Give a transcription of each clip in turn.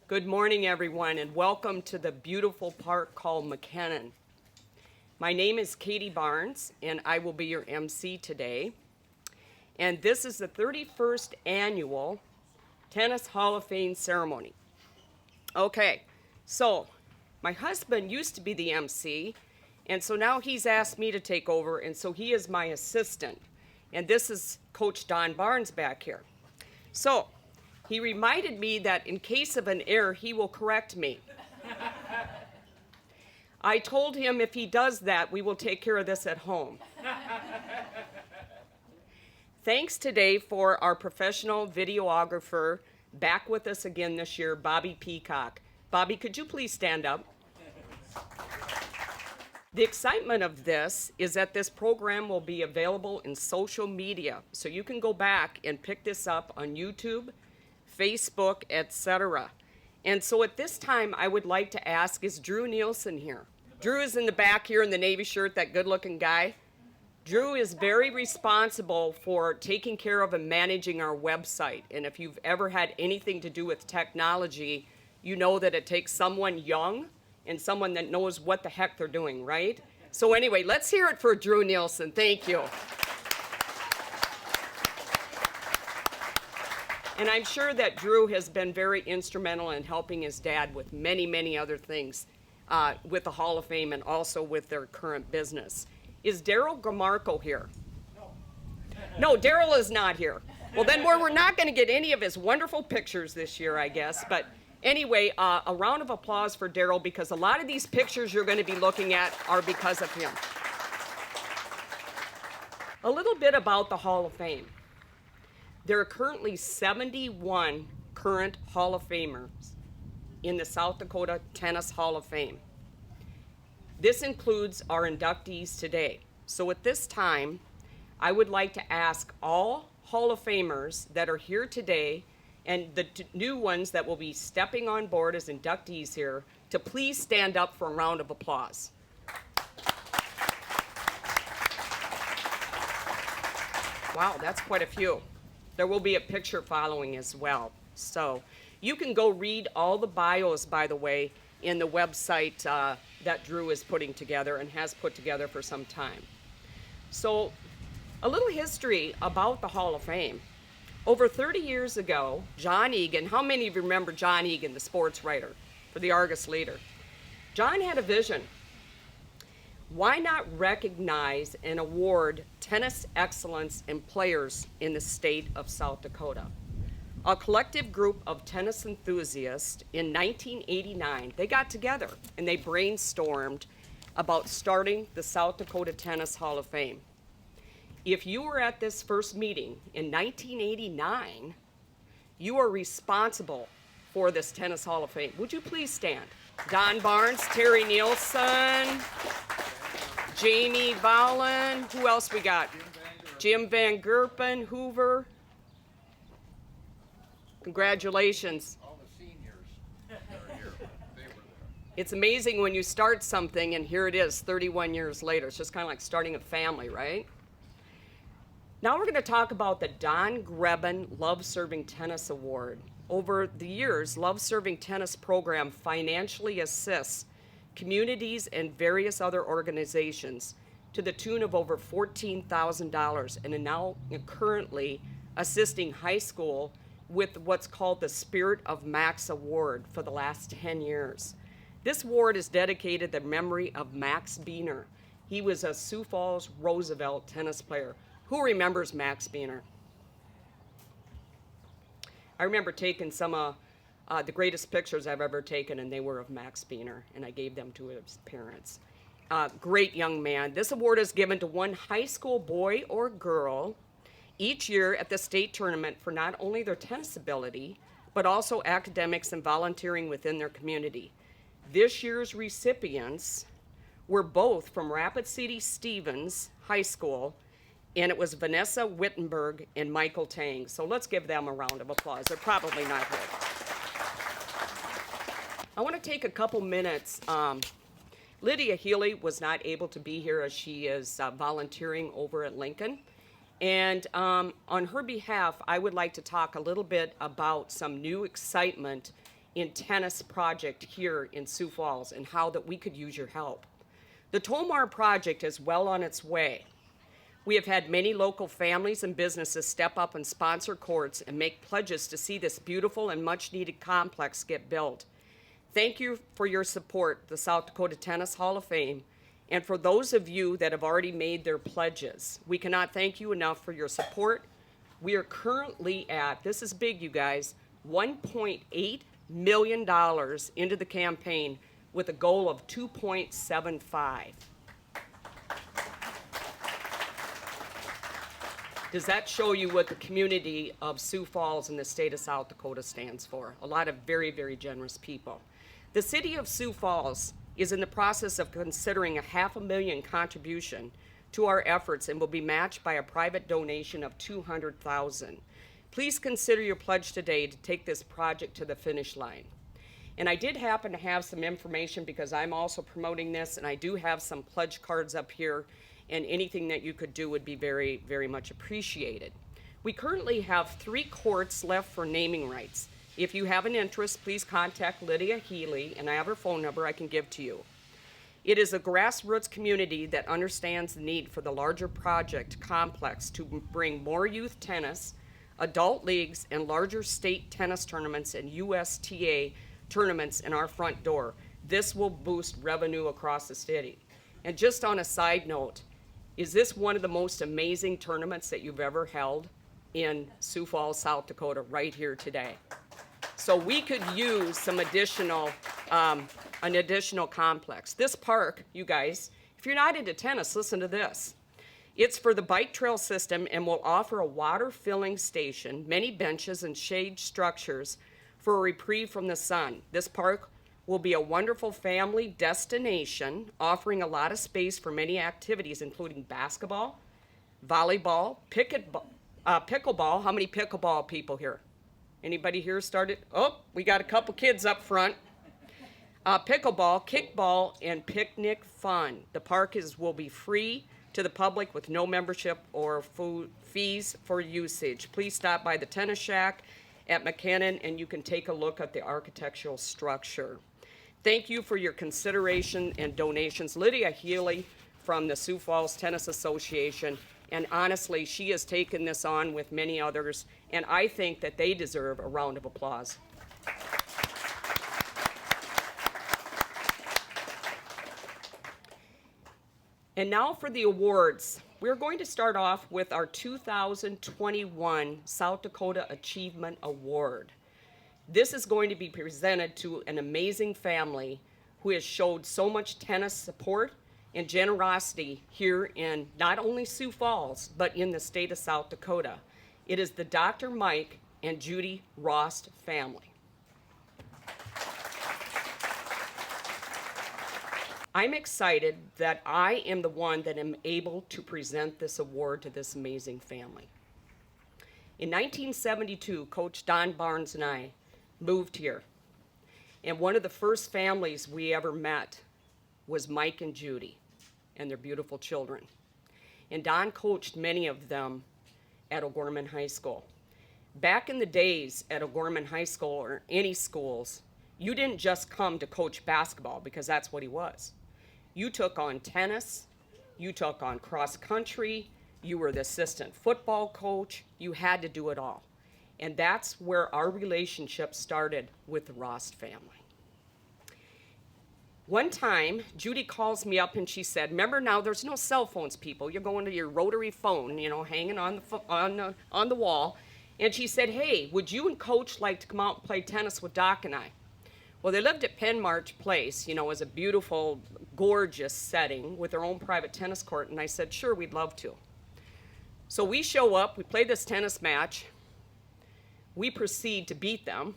Good morning, everyone, and welcome to the beautiful park called McKinnon. My name is Katie Barnes, and I will be your MC today. And this is the 31st annual Tennis Hall of Fame ceremony. Okay, so my husband used to be the MC, and so now he's asked me to take over, and so he is my assistant. And this is Coach Don Barnes back here. So he reminded me that in case of an error, he will correct me. I told him if he does that, we will take care of this at home. Thanks today for our professional videographer, back with us again this year, Bobby Peacock. Bobby, could you please stand up? The excitement of this is that this program will be available in social media, so you can go back and pick this up on YouTube, Facebook, etc. And so at this time, I would like to ask, is Drew Nielsen here? Drew is in the back here in the Navy shirt, that good-looking guy. Drew is very responsible for taking care of and managing our website. And if you've ever had anything to do with technology, you know that it takes someone young and someone that knows what the heck they're doing, right? So anyway, let's hear it for Drew Nielsen. Thank you. And I'm sure that Drew has been very instrumental in helping his dad with many, many other things with the Hall of Fame and also with their current business. Is Daryl Gramarco here? No, Daryl is not here. Well, then we're not going to get any of his wonderful pictures this year, I guess. But anyway, a round of applause for Daryl, because a lot of these pictures you're going to be looking at are because of him. A little bit about the Hall of Fame. There are currently 71 current Hall of Famers in the South Dakota Tennis Hall of Fame. This includes our inductees today. So at this time, I would like to ask all Hall of Famers that are here today and the new ones that will be stepping on board as inductees here to please stand up for a round of applause. Wow, that's quite a few. There will be a picture following as well. So you can go read all the bios, by the way, in the website that Drew is putting together and has put together for some time. So a little history about the Hall of Fame. Over 30 years ago, John Egan, how many of you remember John Egan, the sports writer for the Argus Leader? John had a vision. Why not recognize and award tennis excellence in players in the state of South Dakota? A collective group of tennis enthusiasts in 1989, they got together and they brainstormed about starting the South Dakota Tennis Hall of Fame. If you were at this first meeting in 1989, you are responsible for this Tennis Hall of Fame. Would you please stand? Don Barnes, Terry Nielsen, Jamie Vowlin, who else we got? Jim Van Gerpen, Hoover. Congratulations. All the seniors are here. They were there. It's amazing when you start something and here it is 31 years later. It's just kind of like starting a family, right? Now we're going to talk about the Don Greben Love Serving Tennis Award. Over the years, Love Serving Tennis program financially assists communities and various other organizations to the tune of over $14,000 and are now currently assisting high school with what's called the Spirit of Max Award for the last 10 years. This award is dedicated to the memory of Max Biener. He was a Sioux Falls Roosevelt tennis player. Who remembers Max Biener? I remember taking some of the greatest pictures I've ever taken, and they were of Max Biener, and I gave them to his parents. Great young man. This award is given to one high school boy or girl each year at the state tournament for not only their tennis ability, but also academics and volunteering within their community. This year's recipients were both from Rapid City Stevens High School, and it was Vanessa Wittenberg and Michael Tang. So let's give them a round of applause. They're probably not here. I want to take a couple minutes. Lydia Healy was not able to be here as she is volunteering over at Lincoln. And on her behalf, I would like to talk a little bit about some new excitement in tennis project here in Sioux Falls and how that we could use your help. The Tomar project is well on its way. We have had many local families and businesses step up and sponsor courts and make pledges to see this beautiful and much needed complex get built. Thank you for your support, the South Dakota Tennis Hall of Fame, and for those of you that have already made their pledges. We cannot thank you enough for your support. We are currently at, this is big you guys, $1.8 million into the campaign with a goal of 2.75. Does that show you what the community of Sioux Falls and the state of South Dakota stands for? A lot of very, very generous people. The city of Sioux Falls is in the process of considering a $500,000 contribution to our efforts and will be matched by a private donation of $200,000. Please consider your pledge today to take this project to the finish line. And I did happen to have some information because I'm also promoting this, and I do have some pledge cards up here, and anything that you could do would be very, very much appreciated. We currently have 3 courts left for naming rights. If you have an interest, please contact Lydia Healy, and I have her phone number I can give to you. It is a grassroots community that understands the need for the larger project complex to bring more youth tennis, adult leagues, and larger state tennis tournaments and USTA tournaments in our front door. This will boost revenue across the city. And just on a side note, is this one of the most amazing tournaments that you've ever held in Sioux Falls, South Dakota, right here today? So we could use some additional, an additional complex. This park, you guys, if you're not into tennis, listen to this. It's for the bike trail system and will offer a water filling station, many benches and shade structures for a reprieve from the sun. This park will be a wonderful family destination, offering a lot of space for many activities, including basketball, volleyball, pickleball. How many pickleball people here? Anybody here started? Oh, we got a couple kids up front. Pickleball, kickball, and picnic fun. The park will be free to the public with no membership or fees for usage. Please stop by the Tennis Shack at McKinnon and you can take a look at the architectural structure. Thank you for your consideration and donations. Lydia Healy from the Sioux Falls Tennis Association, and honestly, she has taken this on with many others, and I think that they deserve a round of applause. And now for the awards. We're going to start off with our 2021 South Dakota Achievement Award. This is going to be presented to an amazing family who has showed so much tennis support and generosity here in not only Sioux Falls, but in the state of South Dakota. It is the Dr. Mike and Judy Rost family. I'm excited that I am the one that am able to present this award to this amazing family. In 1972, Coach Don Barnes and I moved here. And one of the first families we ever met was Mike and Judy and their beautiful children. And Don coached many of them at O'Gorman High School. Back in the days at O'Gorman High School or any schools, you didn't just come to coach basketball because that's what he was. You took on tennis, you took on cross country, you were the assistant football coach, you had to do it all. And that's where our relationship started with the Rost family. One time, Judy calls me up and she said, remember now, there's no cell phones, people. You're going to your rotary phone, you know, hanging on the wall. And she said, hey, would you and Coach like to come out and play tennis with Doc and I? Well, they lived at Penn March Place, you know, it was a beautiful, gorgeous setting with their own private tennis court. And I said, sure, we'd love to. So we show up, we play this tennis match. We proceed to beat them.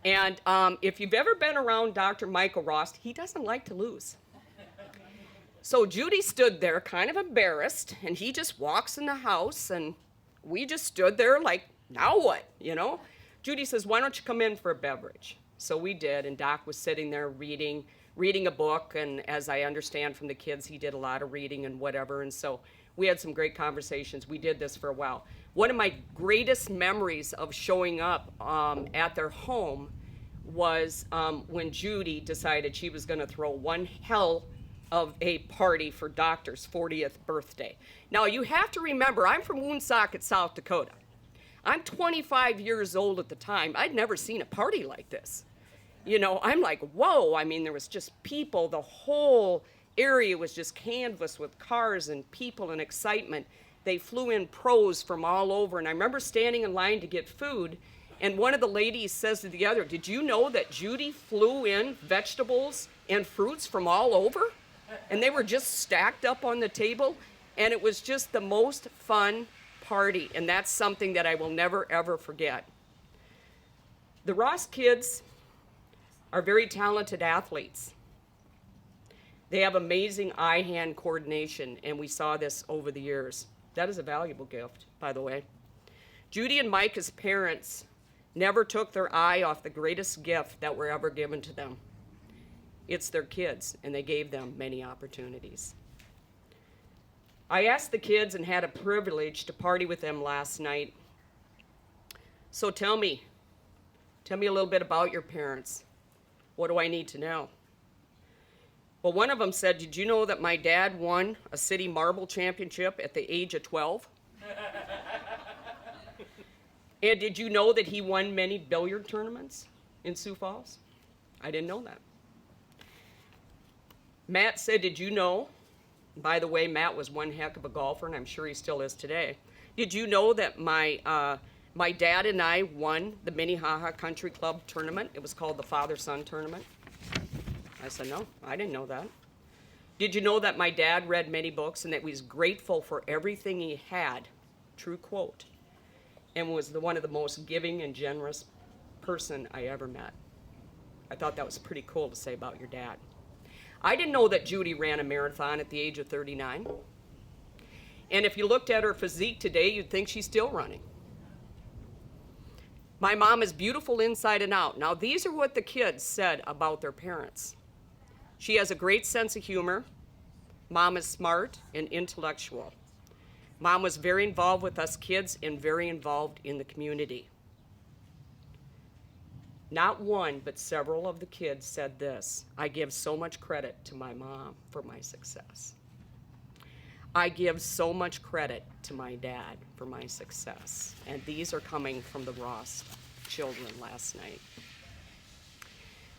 And if you've ever been around Dr. Michael Rost, he doesn't like to lose. So Judy stood there kind of embarrassed, and he just walks in the house, and we just stood there like, now what, you know? Judy says, why don't you come in for a beverage? So we did, and Doc was sitting there reading a book, and as I understand from the kids, he did a lot of reading and whatever, and so we had some great conversations. We did this for a while. One of my greatest memories of showing up at their home was when Judy decided she was going to throw one hell of a party for Doctor's 40th birthday. Now, you have to remember, I'm from Woonsocket, South Dakota. I'm 25 years old at the time. I'd never seen a party like this. You know, I'm like, whoa. I mean, there was just people. The whole area was just canvassed with cars and people and excitement. They flew in pros from all over. And I remember standing in line to get food, and one of the ladies says to the other, did you know that Judy flew in vegetables and fruits from all over? And they were just stacked up on the table. And it was just the most fun party. And that's something that I will never, ever forget. The Ross kids are very talented athletes. They have amazing eye-hand coordination, and we saw this over the years. That is a valuable gift, by the way. Judy and Mike, as parents, never took their eye off the greatest gift that were ever given to them. It's their kids, and they gave them many opportunities. I asked the kids and had a privilege to party with them last night. So tell me a little bit about your parents. What do I need to know? Well, one of them said, did you know that my dad won a city marble championship at the age of 12? And did you know that he won many billiard tournaments in Sioux Falls? I didn't know that. Matt said, did you know, by the way, Matt was one heck of a golfer, and I'm sure he still is today. Did you know that my dad and I won the Minnehaha Country Club tournament? It was called the Father-Son Tournament. I said, no, I didn't know that. Did you know that my dad read many books and that he was grateful for everything he had? True quote. And was one of the most giving and generous person I ever met. I thought that was pretty cool to say about your dad. I didn't know that Judy ran a marathon at the age of 39. And if you looked at her physique today, you'd think she's still running. My mom is beautiful inside and out. Now, these are what the kids said about their parents. She has a great sense of humor. Mom is smart and intellectual. Mom was very involved with us kids and very involved in the community. Not one, but several of the kids said this: I give so much credit to my mom for my success. I give so much credit to my dad for my success. And these are coming from the Ross children last night.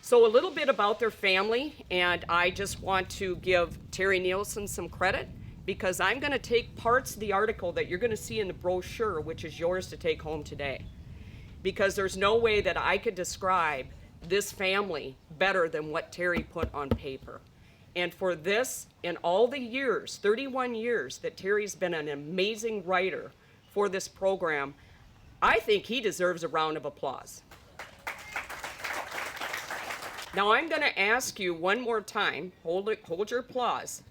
So a little bit about their family, and I just want to give Terry Nielsen some credit, because I'm going to take parts of the article that you're going to see in the brochure, which is yours to take home today. Because there's no way that I could describe this family better than what Terry put on paper. And for this, in all the years, 31 years, that Terry's been an amazing writer for this program, I think he deserves a round of applause. Now I'm going to ask you one more time, hold your applause.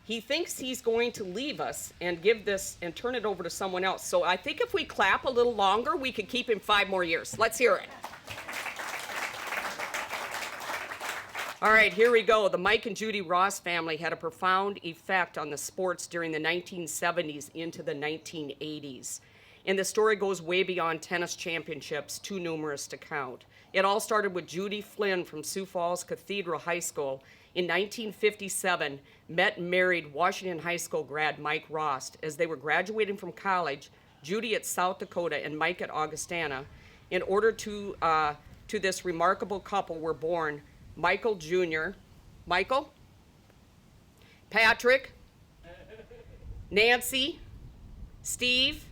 He thinks he's going to leave us and give this and turn it over to someone else. So I think if we clap a little longer, we could keep him 5 more years. Let's hear it. All right, here we go. The Mike and Judy Ross family had a profound effect on the sports during the 1970s into the 1980s. And the story goes way beyond tennis championships, too numerous to count. It all started with Judy Flynn from Sioux Falls Cathedral High School in 1957, met and married Washington High School grad Mike Ross. As they were graduating from college, Judy at South Dakota and Mike at Augustana, in order to this remarkable couple were born Michael Jr., Michael, Patrick, Nancy, Steve,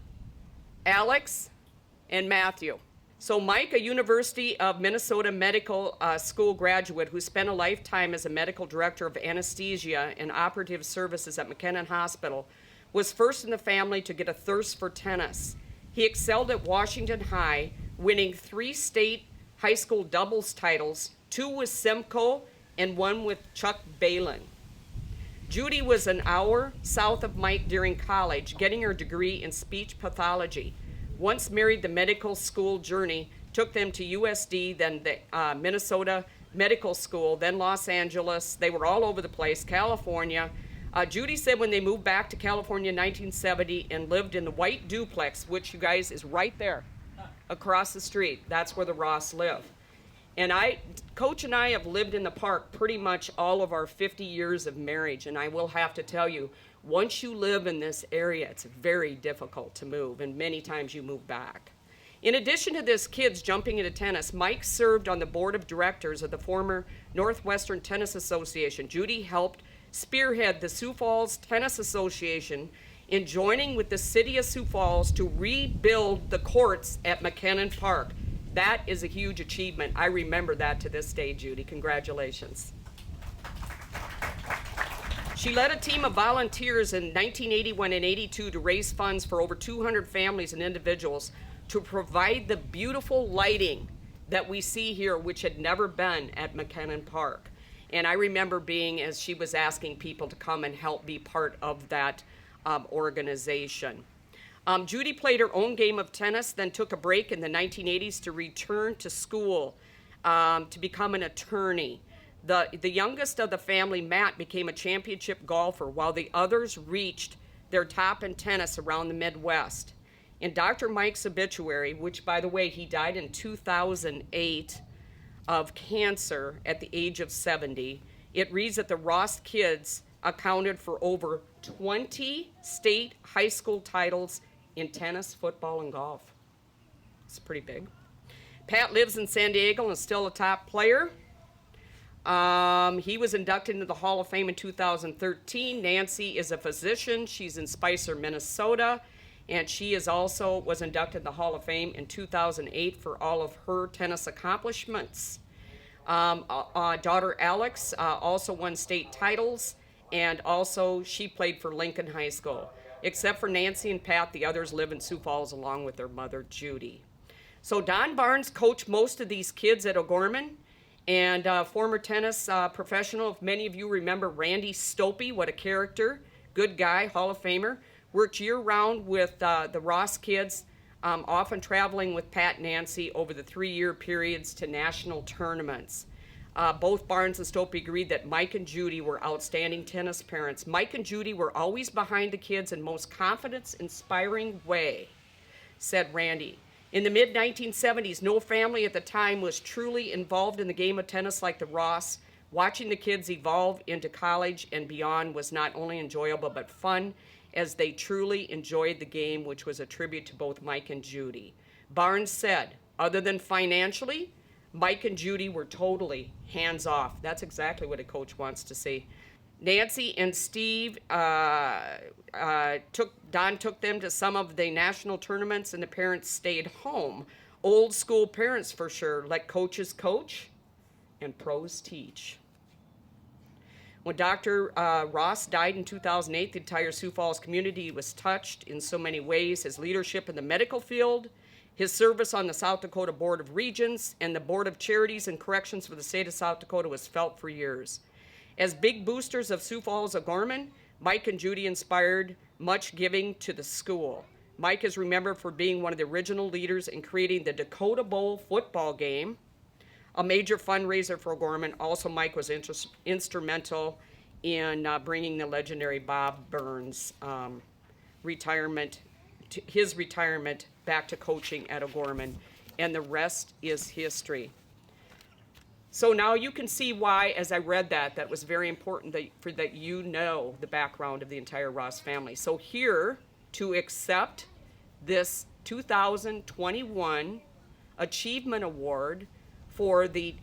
Alex, and Matthew. So Mike, a University of Minnesota Medical School graduate who spent a lifetime as a medical director of anesthesia and operative services at McKinnon Hospital, was first in the family to get a thirst for tennis. He excelled at Washington High, winning 3 state high school doubles titles, 2 with Simcoe and 1 with Chuck Balin. Judy was an hour south of Mike during college, getting her degree in speech pathology. Once married, the medical school journey took them to USD, then the Minnesota Medical School, then Los Angeles. They were all over the place, California. Judy said when they moved back to California in 1970 and lived in the white duplex, which you guys is right there across the street. That's where the Ross live. And Coach and I have lived in the park pretty much all of our 50 years of marriage, and I will have to tell you, once you live in this area, it's very difficult to move, and many times you move back. In addition to this kids jumping into tennis, Mike served on the board of directors of the former Northwestern Tennis Association. Judy helped spearhead the Sioux Falls Tennis Association in joining with the city of Sioux Falls to rebuild the courts at McKinnon Park. That is a huge achievement. I remember that to this day, Judy. Congratulations. She led a team of volunteers in 1981 and 82 to raise funds for over 200 families and individuals to provide the beautiful lighting that we see here, which had never been at McKinnon Park. And I remember being, as she was asking people to come and help be part of that organization. Judy played her own game of tennis, then took a break in the 1980s to return to school to become an attorney. The youngest of the family, Matt, became a championship golfer while the others reached their top in tennis around the Midwest. In Dr. Mike's obituary, which, by the way, he died in 2008 of cancer at the age of 70, it reads that the Ross kids accounted for over 20 state high school titles in tennis, football, and golf. It's pretty big. Pat lives in San Diego and is still a top player. He was inducted into the Hall of Fame in 2013. Nancy is a physician. She's in Spicer, Minnesota. And she is also was inducted in the Hall of Fame in 2008 for all of her tennis accomplishments. Daughter Alex also won state titles, and also she played for Lincoln High School. Except for Nancy and Pat, the others live in Sioux Falls along with their mother, Judy. So Don Barnes coached most of these kids at O'Gorman, and former tennis professional, if many of you remember Randy Stopey, what a character, good guy, Hall of Famer, worked year-round with the Ross kids, often traveling with Pat and Nancy over the 3-year periods to national tournaments. Both Barnes and Stopey agreed that Mike and Judy were outstanding tennis parents. Mike and Judy were always behind the kids in most confidence-inspiring way, said Randy. In the mid-1970s, no family at the time was truly involved in the game of tennis like the Ross. Watching the kids evolve into college and beyond was not only enjoyable but fun, as they truly enjoyed the game, which was a tribute to both Mike and Judy. Barnes said, other than financially, Mike and Judy were totally hands-off. That's exactly what a coach wants to see. Nancy and Steve, Don took them to some of the national tournaments, and the parents stayed home. Old school parents for sure, let coaches coach and pros teach. When Dr. Ross died in 2008, the entire Sioux Falls community was touched in so many ways. His leadership in the medical field, his service on the South Dakota Board of Regents, and the Board of Charities and Corrections for the state of South Dakota was felt for years. As big boosters of Sioux Falls O'Gorman, Mike and Judy inspired much giving to the school. Mike is remembered for being one of the original leaders in creating the Dakota Bowl football game, a major fundraiser for O'Gorman. Also, Mike was instrumental in bringing the legendary Bob Burns his retirement back to coaching at O'Gorman, and the rest is history. So now you can see why, as I read that was very important that you know the background of the entire Ross family. So here to accept this 2021 Achievement Award for the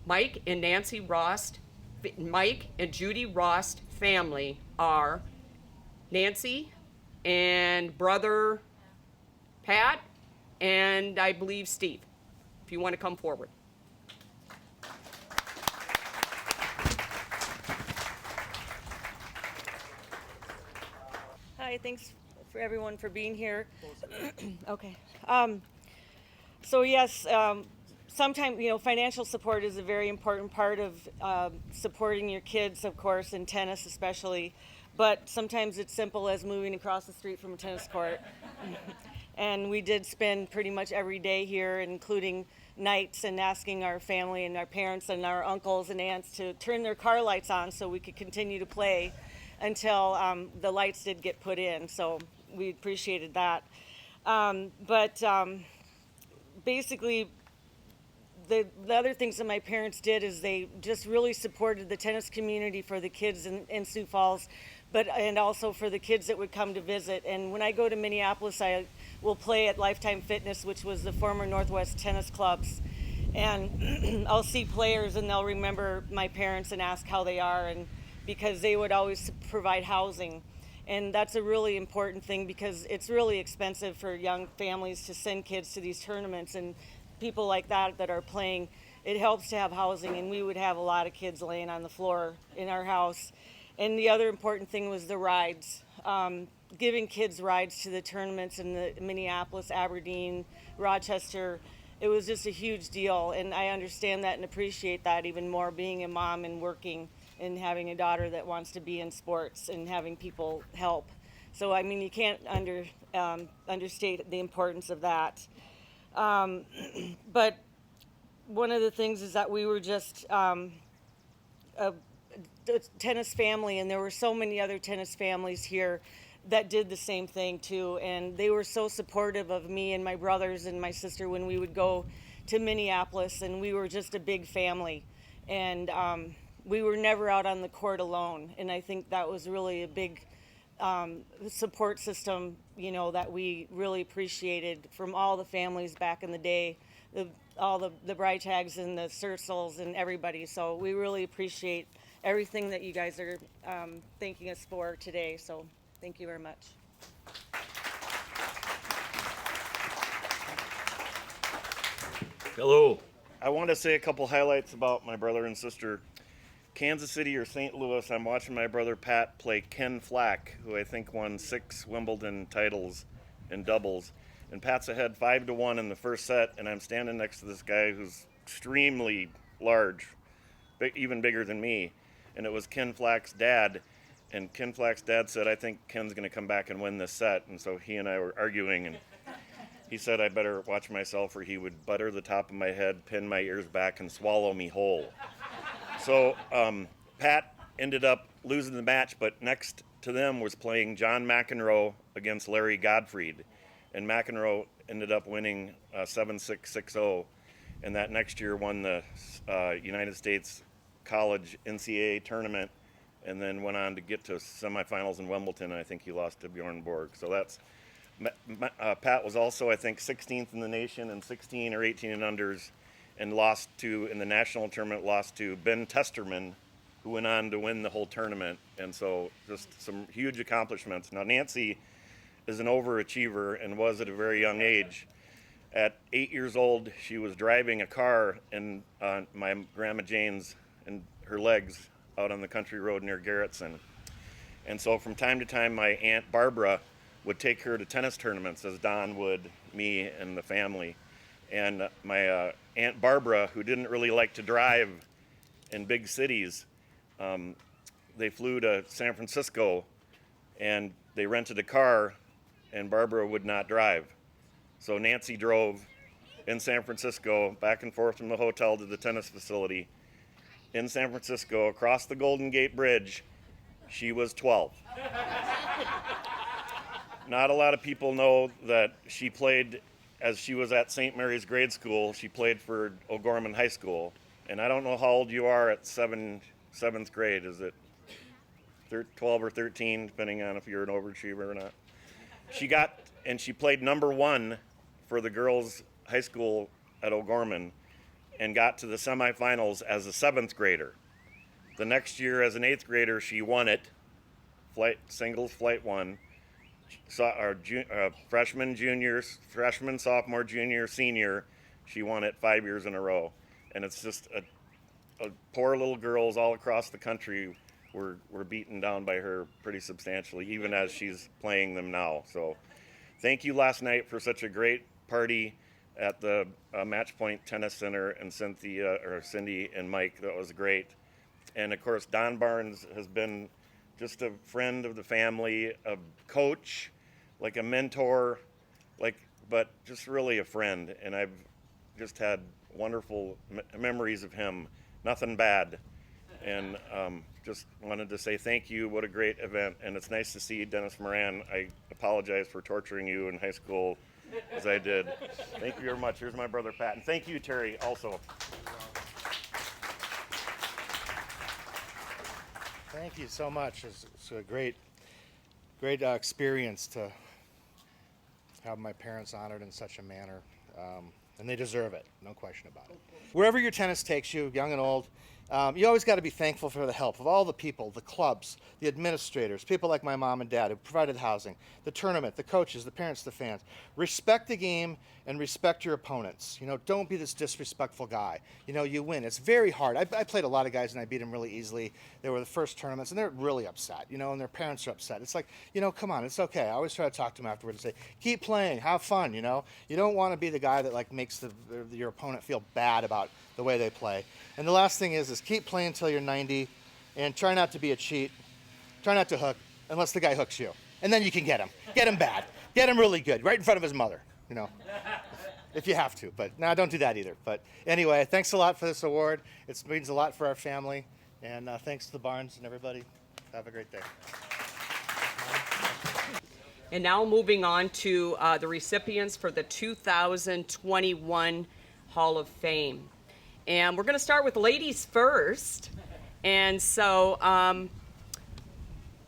Mike and Judy Ross family are Nancy and brother Pat and I believe Steve, if you want to come forward. Hi, thanks for everyone for being here. Okay. So yes, sometimes, financial support is a very important part of supporting your kids, of course, in tennis especially. But sometimes it's simple as moving across the street from a tennis court. And we did spend pretty much every day here, including nights, and asking our family and our parents and our uncles and aunts to turn their car lights on so we could continue to play until the lights did get put in. So we appreciated that. Basically, the other things that my parents did is they just really supported the tennis community for the kids in Sioux Falls, and also for the kids that would come to visit. And when I go to Minneapolis, I will play at Lifetime Fitness, which was the former Northwest Tennis Clubs. And I'll see players and they'll remember my parents and ask how they are, and because they would always provide housing. And that's a really important thing because it's really expensive for young families to send kids to these tournaments, and people like that are playing, it helps to have housing, and we would have a lot of kids laying on the floor in our house. And the other important thing was the rides. Giving kids rides to the tournaments in the Minneapolis, Aberdeen, Rochester. It was just a huge deal, and I understand that and appreciate that even more, being a mom and working and having a daughter that wants to be in sports and having people help. So, I mean, you can't understate the importance of that. But one of the things is that we were just a tennis family, and there were so many other tennis families here that did the same thing too, and they were so supportive of me and my brothers and my sister when we would go to Minneapolis, and we were just a big family, and we were never out on the court alone, and I think that was really a big support system, you know, that we really appreciated from all the families back in the day, all the Breitags and the Sersels and everybody. So we really appreciate everything that you guys are thanking us for today. So thank you very much. Hello. I want to say a couple highlights about my brother and sister. Kansas City or St. Louis, I'm watching my brother Pat play Ken Flack, who I think won 6 Wimbledon titles in doubles. And Pat's ahead 5-1 in the first set, and I'm standing next to this guy who's extremely large, even bigger than me. And it was Ken Flack's dad. And Ken Flack's dad said, I think Ken's going to come back and win this set. And so he and I were arguing, and he said I better watch myself or he would butter the top of my head, pin my ears back, and swallow me whole. So Pat ended up losing the match, but next to them was playing John McEnroe against Larry Gottfried. And McEnroe ended up winning 7-6, 6-0. And that next year won the United States College NCAA tournament, and then went on to get to semifinals in Wimbledon. And I think he lost to Bjorn Borg. So that's Pat was also, I think, 16th in the nation and 16 or 18 in unders, and lost to, in the national tournament, lost to Ben Testerman, who went on to win the whole tournament. And so just some huge accomplishments. Now, Nancy is an overachiever and was at a very young age. At 8 years old, she was driving a car in my Grandma Jane's and her legs out on the country road near Garrettson. And so from time to time, my Aunt Barbara would take her to tennis tournaments, as Don would me and the family. And my Aunt Barbara, who didn't really like to drive in big cities, they flew to San Francisco and they rented a car, and Barbara would not drive. So Nancy drove in San Francisco, back and forth from the hotel to the tennis facility. In San Francisco, across the Golden Gate Bridge, she was 12. Not a lot of people know that she played, as she was at St. Mary's grade school, she played for O'Gorman High School. And I don't know how old you are at seventh grade. Is it 12 or 13, depending on if you're an overachiever or not? She played number 1 for the girls' high school at O'Gorman and got to the semifinals as a 7th grader. The next year, as an 8th grader, she won it, singles flight 1. Freshman, sophomore, junior, senior, she won it 5 years in a row. And it's just a poor little girls all across the country were beaten down by her pretty substantially, even as she's playing them now. So thank you last night for such a great party at the Match Point Tennis Center, and Cindy and Mike. That was great. And of course, Don Barnes has been just a friend of the family, a coach, like a mentor, but just really a friend. And I've just had wonderful memories of him, nothing bad. And just wanted to say thank you. What a great event. And it's nice to see Dennis Moran. I apologize for torturing you in high school as I did. Thank you very much. Here's my brother Pat, and thank you, Terry, also. Thank you so much. It's a great experience to have my parents honored in such a manner, and they deserve it, no question about it. Wherever your tennis takes you, young and old, you always got to be thankful for the help of all the people, the clubs, the administrators, people like my mom and dad who provided housing, the tournament, the coaches, the parents, the fans. Respect the game and respect your opponents. You know, don't be this disrespectful guy. You know, you win. It's very hard. I played a lot of guys and I beat them really easily. They were the first tournaments and they're really upset, you know, and their parents are upset. It's like, you know, come on, it's okay. I always try to talk to them afterwards and say, keep playing, have fun, you know. You don't want to be the guy that like makes your opponent feel bad about the way they play. And the last thing is keep playing until you're 90 and try not to be a cheat. Try not to hook unless the guy hooks you. And then you can get him. Get him bad. Get him really good, right in front of his mother, you know, if you have to. But no, don't do that either. But anyway, thanks a lot for this award. It means a lot for our family. And thanks to the Barnes and everybody. Have a great day. And now moving on to the recipients for the 2021 Hall of Fame. And we're going to start with ladies first. And so our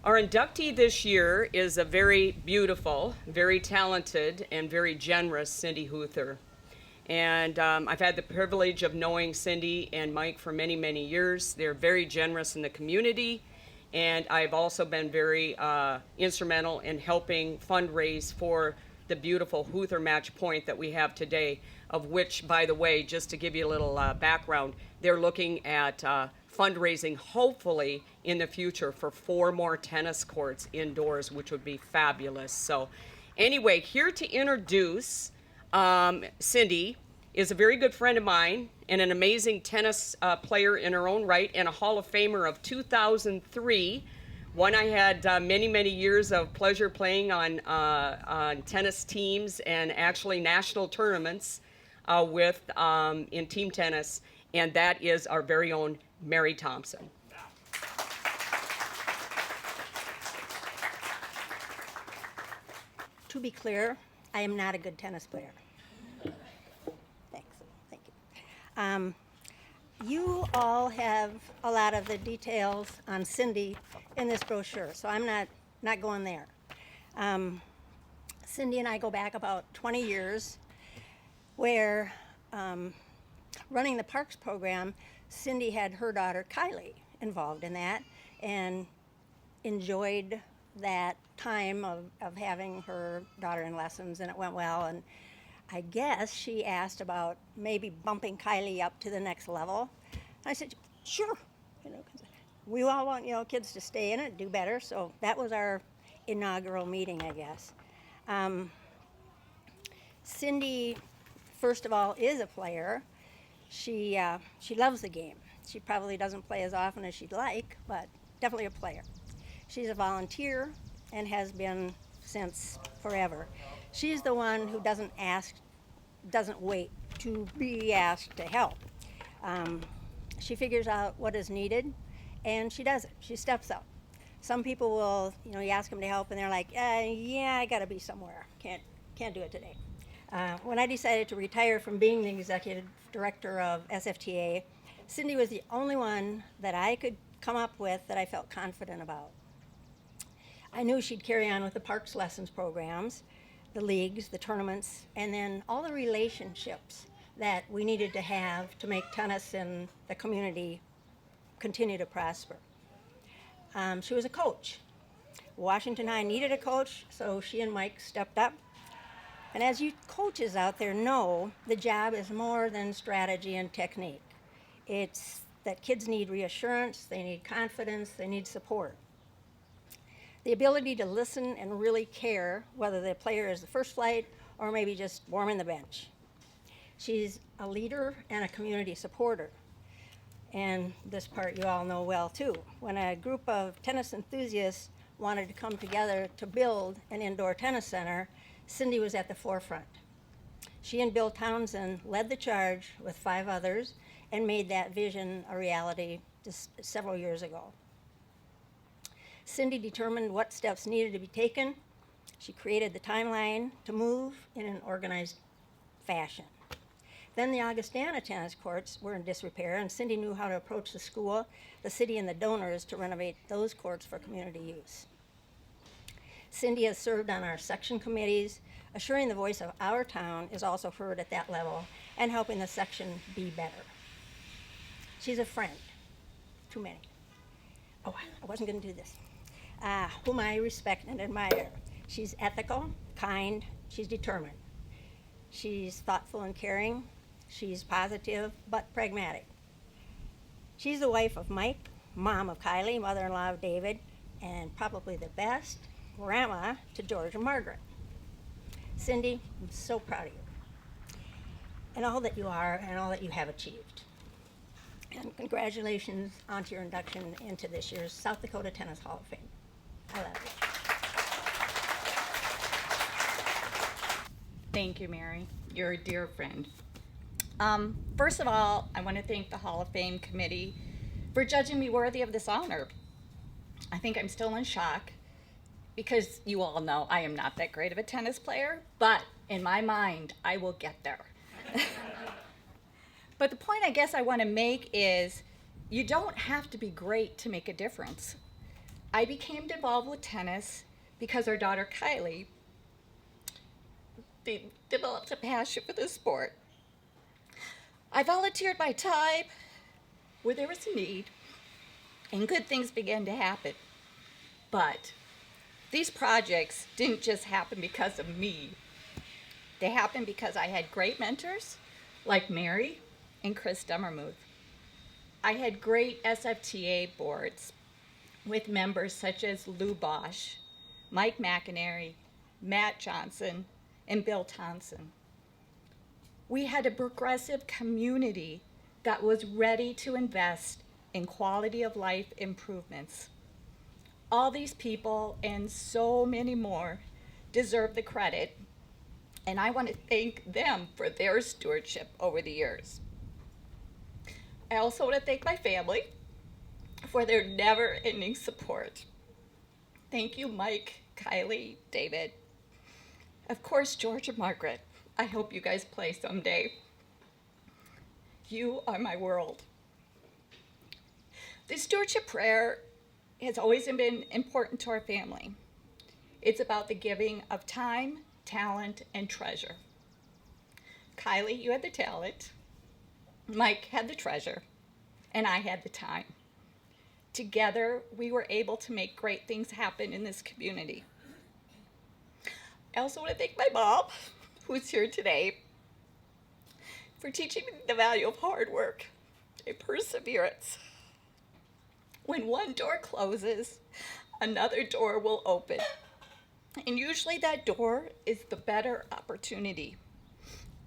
inductee this year is a very beautiful, very talented, and very generous Cindy Huther. And I've had the privilege of knowing Cindy and Mike for many, many years. They're very generous in the community. And I've also been very instrumental in helping fundraise for the beautiful Huther Match Point that we have today, of which, by the way, just to give you a little background, they're looking at fundraising, hopefully, in the future for 4 more tennis courts indoors, which would be fabulous. So anyway, here to introduce Cindy is a very good friend of mine and an amazing tennis player in her own right and a Hall of Famer of 2003. One I had many, many years of pleasure playing on tennis teams and actually national tournaments with in team tennis, and that is our very own Mary Thompson. To be clear, I am not a good tennis player. Thanks. Thank you. You all have a lot of the details on Cindy in this brochure, so I'm not going there. Cindy and I go back about 20 years, where running the Parks program, Cindy had her daughter Kylie involved in that and enjoyed that time of having her daughter in lessons, and it went well. And I guess she asked about maybe bumping Kylie up to the next level. I said, sure, you know, 'cause we all want, you know, kids to stay in it, do better. So that was our inaugural meeting, I guess. Cindy, first of all, is a player. She loves the game. She probably doesn't play as often as she'd like, but definitely a player. She's a volunteer and has been since forever. She's the one who doesn't wait to be asked to help. She figures out what is needed, and she does it. She steps up. Some people will, you know, you ask them to help, and they're like, yeah, I gotta be somewhere. Can't do it today. When I decided to retire from being the executive director of SFTA, Cindy was the only one that I could come up with that I felt confident about. I knew she'd carry on with the Parks Lessons programs, the leagues, the tournaments, and then all the relationships that we needed to have to make tennis in the community continue to prosper. She was a coach. Washington High needed a coach, so she and Mike stepped up. And as you coaches out there know, the job is more than strategy and technique. It's that kids need reassurance, they need confidence, they need support. The ability to listen and really care, whether the player is the first flight or maybe just warming the bench. She's a leader and a community supporter. And this part you all know well too. When a group of tennis enthusiasts wanted to come together to build an indoor tennis center, Cindy was at the forefront. She and Bill Townsend led the charge with 5 others and made that vision a reality just several years ago. Cindy determined what steps needed to be taken. She created the timeline to move in an organized fashion. Then the Augustana tennis courts were in disrepair, and Cindy knew how to approach the school, the city, and the donors to renovate those courts for community use. Cindy has served on our section committees, assuring the voice of our town is also heard at that level and helping the section be better. She's a friend, too many. Oh, I wasn't going to do this. Whom I respect and admire. She's ethical, kind, she's determined. She's thoughtful and caring. She's positive but pragmatic. She's the wife of Mike, mom of Kylie, mother-in-law of David, and probably the best grandma to George and Margaret. Cindy, I'm so proud of you and all that you are and all that you have achieved. And congratulations on your induction into this year's South Dakota Tennis Hall of Fame. I love you. Thank you, Mary. You're a dear friend. First of all, I want to thank the Hall of Fame committee for judging me worthy of this honor. I think I'm still in shock because you all know I am not that great of a tennis player, but in my mind, I will get there. But the point I guess I want to make is you don't have to be great to make a difference. I became involved with tennis because our daughter Kylie developed a passion for the sport. I volunteered my time where there was a need, and good things began to happen. But these projects didn't just happen because of me. They happened because I had great mentors like Mary and Chris Dummermuth. I had great SFTA boards with members such as Lou Bosch, Mike McInerney, Matt Johnson, and Bill Thompson. We had a progressive community that was ready to invest in quality of life improvements. All these people and so many more deserve the credit, and I want to thank them for their stewardship over the years. I also want to thank my family for their never-ending support. Thank you, Mike, Kylie, David. Of course, George and Margaret. I hope you guys play someday. You are my world. The stewardship prayer has always been important to our family. It's about the giving of time, talent, and treasure. Kylie, you had the talent. Mike had the treasure, and I had the time. Together, we were able to make great things happen in this community. I also want to thank my mom, who's here today, for teaching me the value of hard work and perseverance. When one door closes, another door will open. And usually that door is the better opportunity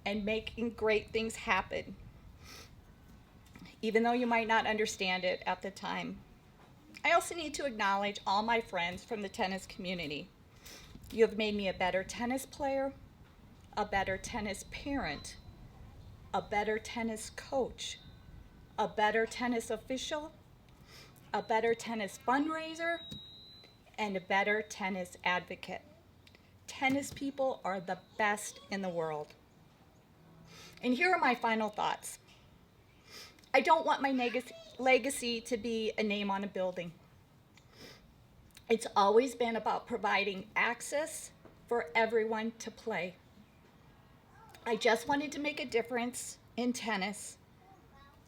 and making great things happen, even though you might not understand it at the time. I also need to acknowledge all my friends from the tennis community. You have made me a better tennis player, a better tennis parent, a better tennis coach, a better tennis official, a better tennis fundraiser, and a better tennis advocate. Tennis people are the best in the world. And here are my final thoughts. I don't want my legacy to be a name on a building. It's always been about providing access for everyone to play. I just wanted to make a difference in tennis,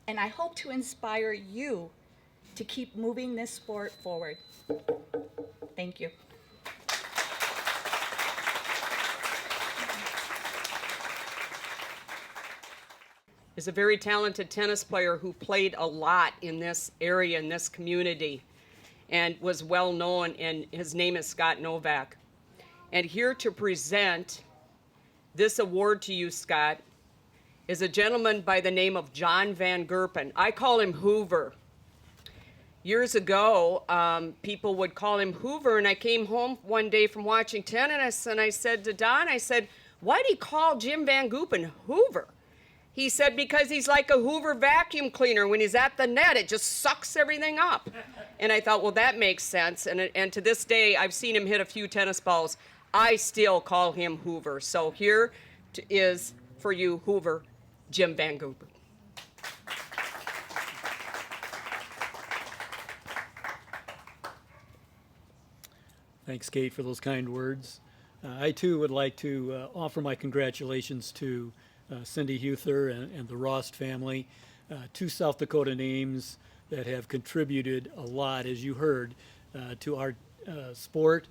and I hope to inspire you to keep moving this sport forward. Thank you. Is a very talented tennis player who played a lot in this area, in this community, and was well known, and his name is Scott Novak. And here to present this award to you, Scott, is a gentleman by the name of John Van Gerpen. I call him Hoover. Years ago, people would call him Hoover, and I came home one day from watching tennis, and I said to Don, I said, why do you call Jim Van Gerpen Hoover? He said, because he's like a Hoover vacuum cleaner. When he's at the net, it just sucks everything up. And I thought, well, that makes sense. And to this day, I've seen him hit a few tennis balls. I still call him Hoover. So here is for you, Hoover, Jim Van Gooper. Thanks, Kate, for those kind words. I too would like to offer my congratulations to Cindy Huther and the Rost family, two South Dakota names that have contributed a lot, as you heard, to our sport.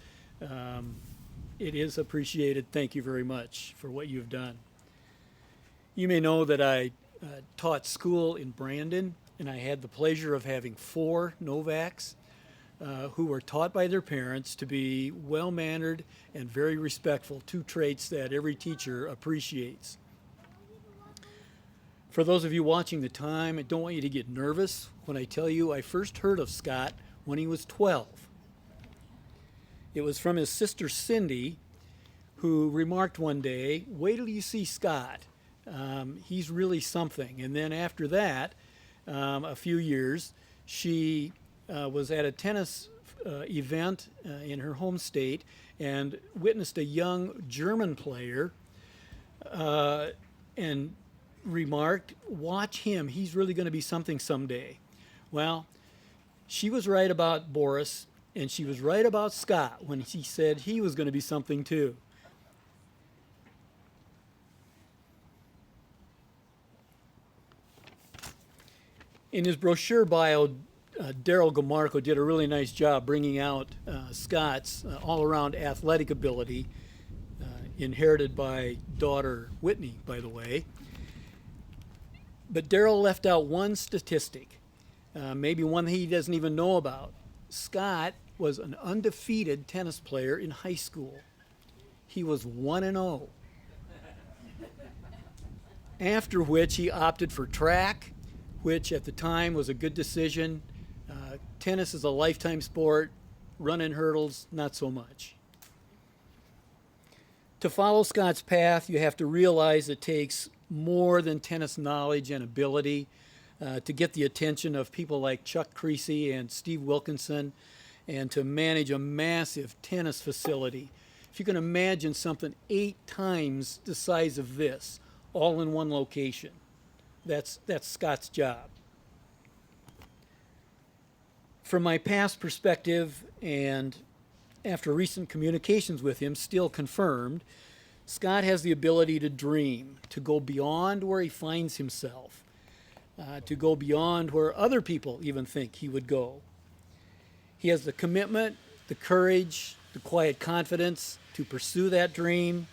It is appreciated. Thank you very much for what you've done. You may know that I taught school in Brandon, and I had the pleasure of having 4 Novaks who were taught by their parents to be well-mannered and very respectful, 2 traits that every teacher appreciates. For those of you watching the time, I don't want you to get nervous when I tell you I first heard of Scott when he was 12. It was from his sister Cindy, who remarked one day, "Wait till you see Scott. He's really something." And then after that, a few years, she was at a tennis event in her home state and witnessed a young German player and remarked, "Watch him, he's really going to be something someday." Well, she was right about Boris, and she was right about Scott when she said he was going to be something too. In his brochure bio, Daryl Gamarco did a really nice job bringing out Scott's all-around athletic ability, inherited by daughter Whitney, by the way. But Daryl left out one statistic, maybe one that he doesn't even know about. Scott was an undefeated tennis player in high school. He was 1-0. After which he opted for track, which at the time was a good decision. Tennis is a lifetime sport. Running hurdles, not so much. To follow Scott's path, you have to realize it takes more than tennis knowledge and ability to get the attention of people like Chuck Creasy and Steve Wilkinson, and to manage a massive tennis facility. If you can imagine something 8 times the size of this, all in one location, that's Scott's job. From my past perspective, and after recent communications with him still confirmed, Scott has the ability to dream, to go beyond where he finds himself, to go beyond where other people even think he would go. He has the commitment, the courage, the quiet confidence to pursue that dream.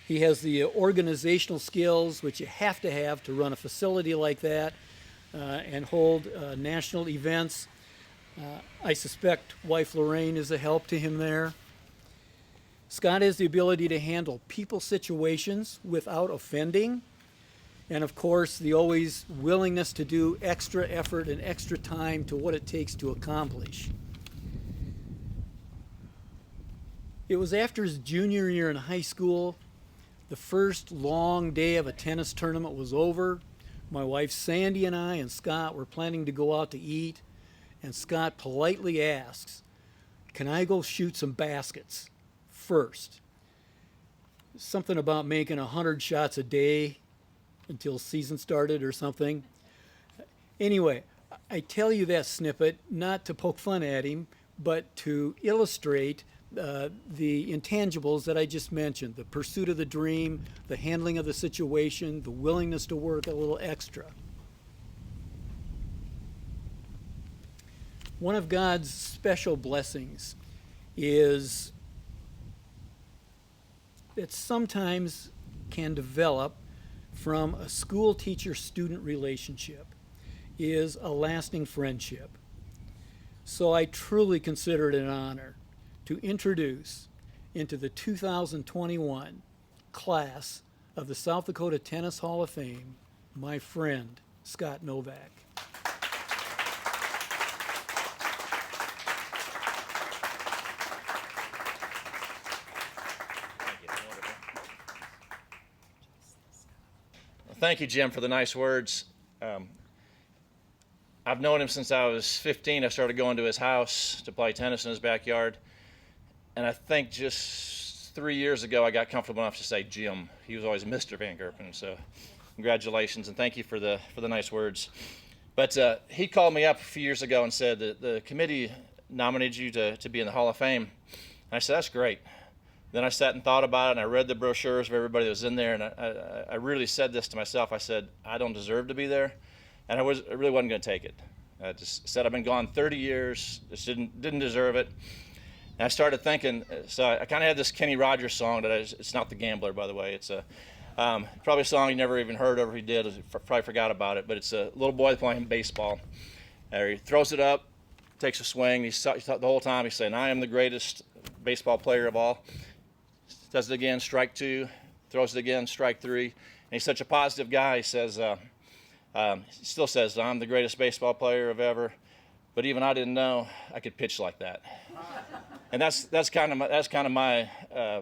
He has the organizational skills which you have to run a facility like that and hold national events. I suspect wife Lorraine is a help to him there. Scott has the ability to handle people situations without offending, and of course the always willingness to do extra effort and extra time to what it takes to accomplish. It was after his junior year in high school, the first long day of a tennis tournament was over. My wife Sandy and I and Scott were planning to go out to eat, and Scott politely asks, "Can I go shoot some baskets first?" Something about making 100 shots a day until season started or something. Anyway, I tell you that snippet not to poke fun at him, but to illustrate the intangibles that I just mentioned: the pursuit of the dream, the handling of the situation, the willingness to work a little extra. One of God's special blessings is that sometimes can develop from a school teacher-student relationship is a lasting friendship. So I truly consider it an honor to introduce into the 2021 class of the South Dakota Tennis Hall of Fame my friend, Scott Novak. Thank you, Jim, for the nice words. I've known him since I was 15. I started going to his house to play tennis in his backyard. And I think just 3 years ago, I got comfortable enough to say Jim. He was always Mr. Van Gerpen, so congratulations, and thank you for the nice words. But he called me up a few years ago and said that the committee nominated you to be in the Hall of Fame. And I said, that's great. Then I sat and thought about it, and I read the brochures of everybody that was in there, and I really said this to myself. I said, I don't deserve to be there, and I really wasn't going to take it. I just said, I've been gone 30 years, just didn't deserve it. And I started thinking, so I kind of had this Kenny Rogers song it's not The Gambler, by the way. It's probably a song you never even heard of, or he did, probably forgot about it, but it's a little boy playing baseball. He throws it up, takes a swing, the whole time he's saying, I am the greatest baseball player of all. Does it again, strike 2, throws it again, strike 3. And he's such a positive guy, he says, he still says, I'm the greatest baseball player of ever, but even I didn't know I could pitch like that. And that's kind of my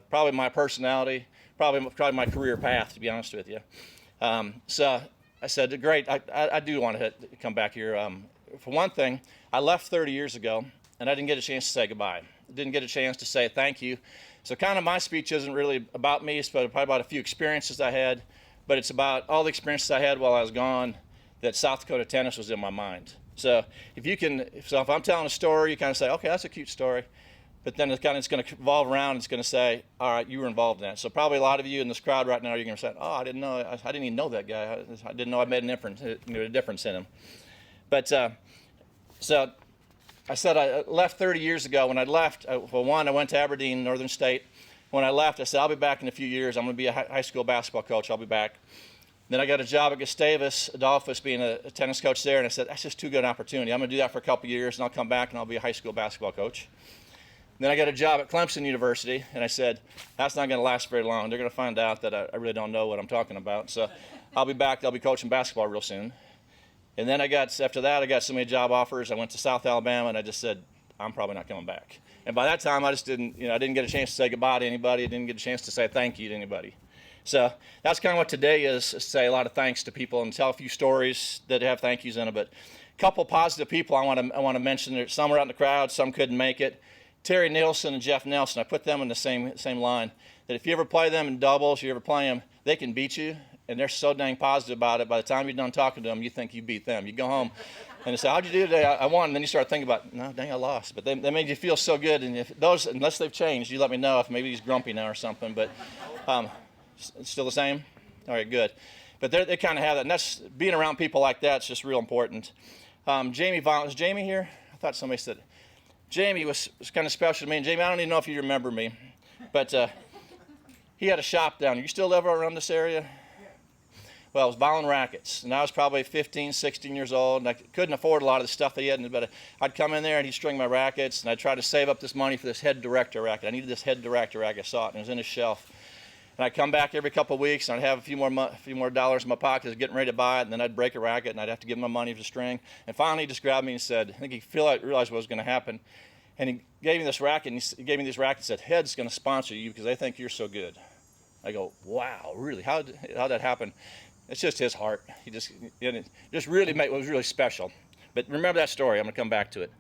probably my personality, probably my career path, to be honest with you. So I said, great, I do want to come back here. For one thing, I left 30 years ago, and I didn't get a chance to say goodbye. Didn't get a chance to say thank you. So kind of my speech isn't really about me. It's probably about a few experiences I had, but it's about all the experiences I had while I was gone that South Dakota tennis was in my mind. So if I'm telling a story, you kind of say, okay, that's a cute story. But then it's going to revolve around. It's going to say, all right, you were involved in that. So probably a lot of you in this crowd right now, you're going to say, oh, I didn't know. I didn't even know that guy. I didn't know I made a difference in him. But so I said I left 30 years ago. When I left, I went to Aberdeen, Northern State. When I left, I said, I'll be back in a few years. I'm going to be a high school basketball coach. I'll be back. Then I got a job at Gustavus Adolphus being a tennis coach there. And I said, that's just too good an opportunity. I'm going to do that for a couple years, and I'll come back, and I'll be a high school basketball coach. Then I got a job at Clemson University, and I said, that's not going to last very long. They're going to find out that I really don't know what I'm talking about. So I'll be back. I'll be coaching basketball real soon. And then after that, I got so many job offers. I went to South Alabama, and I just said, I'm probably not coming back. And by that time, I didn't get a chance to say goodbye to anybody. I didn't get a chance to say thank you to anybody. So that's kind of what today is say a lot of thanks to people and tell a few stories that have thank yous in it. But a couple positive people I want to mention. Some were out in the crowd, some couldn't make it. Terry Nielsen and Jeff Nelson, I put them in the same line. That if you ever play them in doubles, you ever play them, they can beat you, and they're so dang positive about it. By the time you're done talking to them, you think you beat them. You go home and they say, how'd you do today? I won. And then you start thinking about, no, dang, I lost. But they made you feel so good. And unless they've changed, you let me know if maybe he's grumpy now or something. But it's still the same? All right, good. But they kind of have that. And that's being around people like that is just real important. Jamie Vaughn, is Jamie here? I thought somebody said it. Jamie was kind of special to me. And Jamie, I don't even know if you remember me, but he had a shop down here. You still live around this area? Well, it was Ball and Rackets, and I was probably 15, 16 years old, and I couldn't afford a lot of the stuff they had, but I'd come in there, and he'd string my rackets, and I'd try to save up this money for this head director racket. I needed this head director racket. I saw it, and it was in his shelf. And I'd come back every couple of weeks, and I'd have a few more dollars in my pocket. I was getting ready to buy it, and then I'd break a racket, and I'd have to give him my money for the string. And finally, he just grabbed me and said, I think he realized what was going to happen, and he gave me this racket, and he gave me this racket and said, Head's going to sponsor you because they think you're so good. I go, wow, really? How'd that happen? It's just his heart. He just really it was really special. But remember that story. I'm going to come back to it.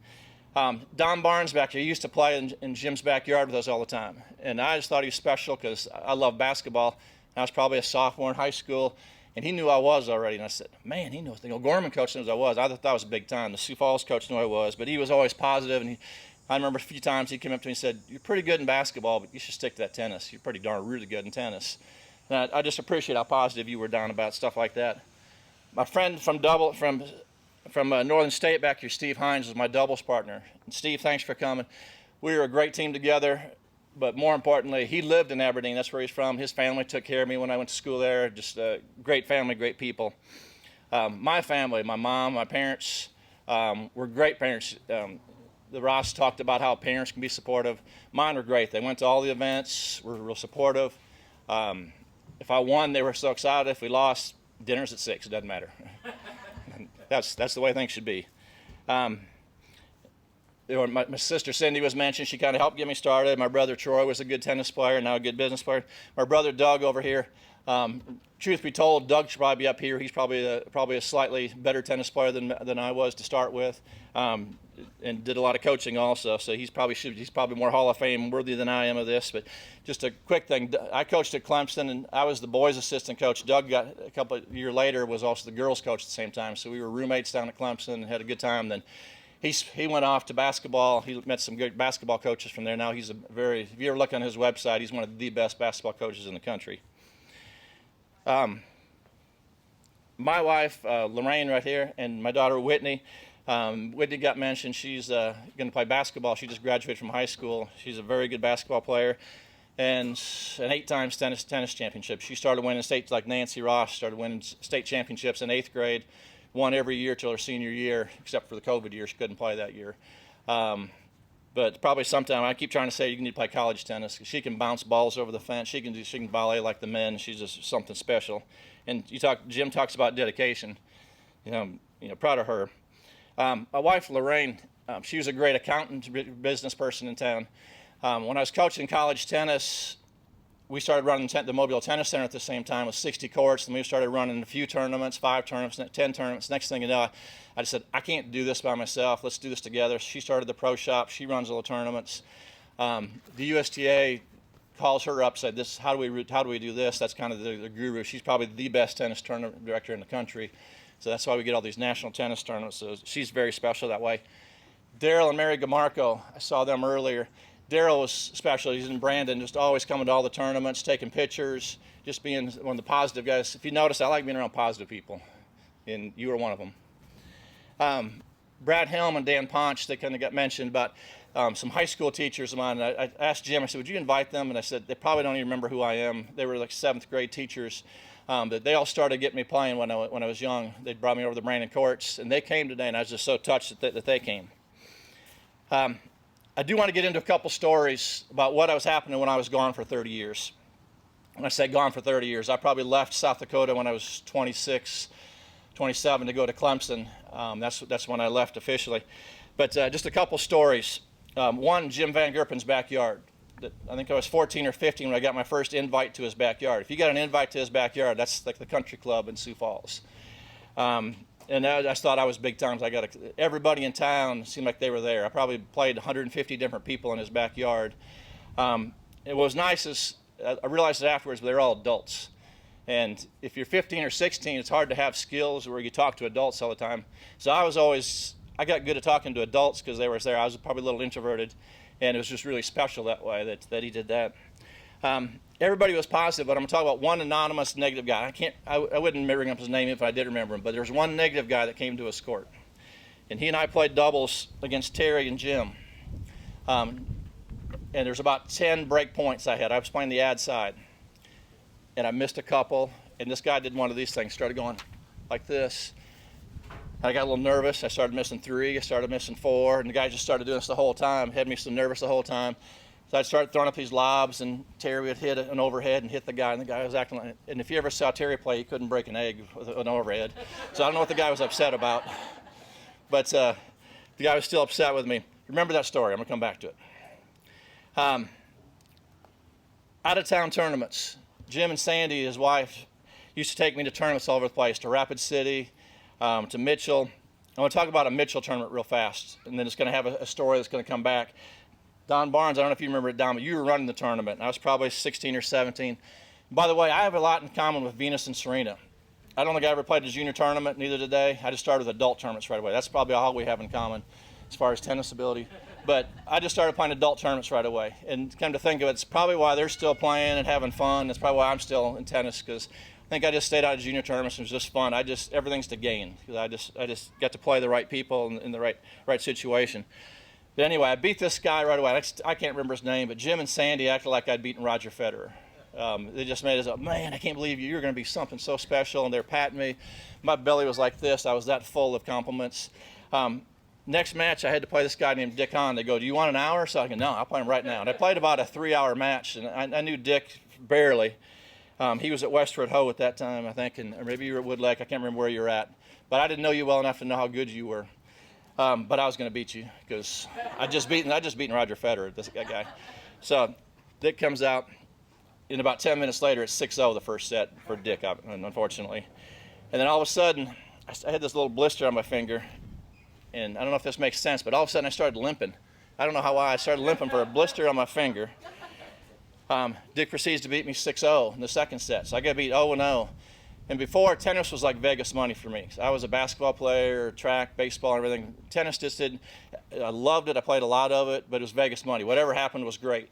Don Barnes back here, he used to play in Jim's backyard with us all the time. And I just thought he was special because I love basketball. I was probably a sophomore in high school, and he knew I was already. And I said, man, he knows. The Gorman coach knows I was. I thought that was big time. The Sioux Falls coach knew I was. But he was always positive, and I remember a few times he came up to me and said, you're pretty good in basketball, but you should stick to that tennis. You're pretty darn really good in tennis. And I just appreciate how positive you were, Don, about stuff like that. My friend from Northern State back here, Steve Hines, was my doubles partner. And Steve, thanks for coming. We were a great team together, but more importantly, he lived in Aberdeen. That's where he's from. His family took care of me when I went to school there. Just a great family, great people. My family, my mom, my parents were great parents. The Ross talked about how parents can be supportive. Mine were great. They went to all the events, were real supportive. If I won, they were so excited. If we lost, dinner's at 6. It doesn't matter. That's the way things should be. My sister Cindy was mentioned. She kind of helped get me started. My brother Troy was a good tennis player, now a good business player. My brother Doug over here, Truth be told, Doug should probably be up here. He's probably a slightly better tennis player than I was to start with, and did a lot of coaching also. So he's probably more Hall of Fame worthy than I am of this. But just a quick thing, I coached at Clemson, and I was the boys' assistant coach. Doug got a couple of years later was also the girls' coach at the same time. So we were roommates down at Clemson and had a good time. Then he went off to basketball. He met some good basketball coaches from there. Now he's if you ever look on his website, he's one of the best basketball coaches in the country. My wife, Lorraine, right here, and my daughter, Whitney. Whitney got mentioned. She's going to play basketball. She just graduated from high school. She's a very good basketball player, and an 8-time tennis championship. She started winning states like Nancy Ross, started winning state championships in 8th grade, won every year till her senior year, except for the COVID year. She couldn't play that year. But probably sometime, I keep trying to say you need to play college tennis. She can bounce balls over the fence. She can volley like the men. She's just something special. And Jim talks about dedication. Proud of her. My wife Lorraine, she was a great accountant, business person in town. When I was coaching college tennis, we started running the Mobile Tennis Center at the same time with 60 courts, and we started running a few tournaments, 5 tournaments, 10 tournaments. Next thing you know, I just said, I can't do this by myself. Let's do this together. She started the pro shop. She runs all the tournaments. The USTA calls her up, said, how do we do this? That's kind of the guru. She's probably the best tennis tournament director in the country. So that's why we get all these national tennis tournaments. So she's very special that way. Daryl and Mary Gamarco, I saw them earlier. Daryl was special. He's in Brandon, just always coming to all the tournaments, taking pictures, just being one of the positive guys. If you notice, I like being around positive people, and you were one of them. Brad Helm and Dan Ponch, they kind of got mentioned about some high school teachers of mine. I asked Jim, I said, would you invite them? And I said, they probably don't even remember who I am. They were like 7th grade teachers. But they all started getting me playing when I was young. They brought me over to the Brandon courts, and they came today, and I was just so touched that they came. I do want to get into a couple stories about what was happening when I was gone for 30 years. When I say gone for 30 years, I probably left South Dakota when I was 26, 27 to go to Clemson. That's when I left officially. But just a couple stories. One, Jim Van Gerpen's backyard. I think I was 14 or 15 when I got my first invite to his backyard. If you got an invite to his backyard, that's like the country club in Sioux Falls. And I just thought I was big time. Everybody in town seemed like they were there. I probably played 150 different people in his backyard. It was nice as I realized it afterwards, but they're all adults. And if you're 15 or 16, it's hard to have skills where you talk to adults all the time. So I got good at talking to adults because they were there. I was probably a little introverted, and it was just really special that way that he did that. Everybody was positive, but I'm going to talk about one anonymous negative guy. I wouldn't bring up his name if I did remember him, but there's one negative guy that came to his court. And he and I played doubles against Terry and Jim. And there's about 10 break points I had. I was playing the ad side. And I missed a couple, and this guy did one of these things, started going like this. I got a little nervous. I started missing 3, I started missing 4, and the guy just started doing this the whole time, had me so nervous the whole time. So I started throwing up these lobs, and Terry would hit an overhead and hit the guy, and the guy was acting like, and if you ever saw Terry play, he couldn't break an egg with an overhead. So I don't know what the guy was upset about, but the guy was still upset with me. Remember that story, I'm gonna come back to it. Out-of-town tournaments. Jim and Sandy, his wife, used to take me to tournaments all over the place, to Rapid City, to Mitchell. I want to talk about a Mitchell tournament real fast, and then it's going to have a story that's going to come back. Don Barnes, I don't know if you remember it, Don, but you were running the tournament. I was probably 16 or 17. By the way, I have a lot in common with Venus and Serena. I don't think I ever played a junior tournament, neither did they. I just started with adult tournaments right away. That's probably all we have in common as far as tennis ability. But I just started playing adult tournaments right away. And come to think of it, it's probably why they're still playing and having fun. That's probably why I'm still in tennis, because I think I just stayed out of junior tournaments and it was just fun. Everything's to gain, because I just got to play the right people in the right situation. But anyway, I beat this guy right away. I can't remember his name, but Jim and Sandy acted like I'd beaten Roger Federer. They just made us up, man, I can't believe you're going to be something so special, and they're patting me. My belly was like this. I was that full of compliments. Next match, I had to play this guy named Dick Hahn. They go, do you want an hour? So I go, no, I'll play him right now. And I played about a 3-hour match, and I knew Dick barely. He was at Westford Ho at that time, I think, and maybe you were at Wood Lake. I can't remember where you were at. But I didn't know you well enough to know how good you were. But I was going to beat you, because I just beaten Roger Federer, this guy. So Dick comes out. And about 10 minutes later, it's 6-0 the first set for Dick, unfortunately. And then all of a sudden, I had this little blister on my finger, and I don't know if this makes sense, but all of a sudden I started limping. I don't know why I started limping for a blister on my finger. Dick proceeds to beat me 6-0 in the second set, so I got beat 0-0. And before, tennis was like Vegas money for me. I was a basketball player, track, baseball, and everything. Tennis just didn't, I loved it, I played a lot of it, but it was Vegas money. Whatever happened was great.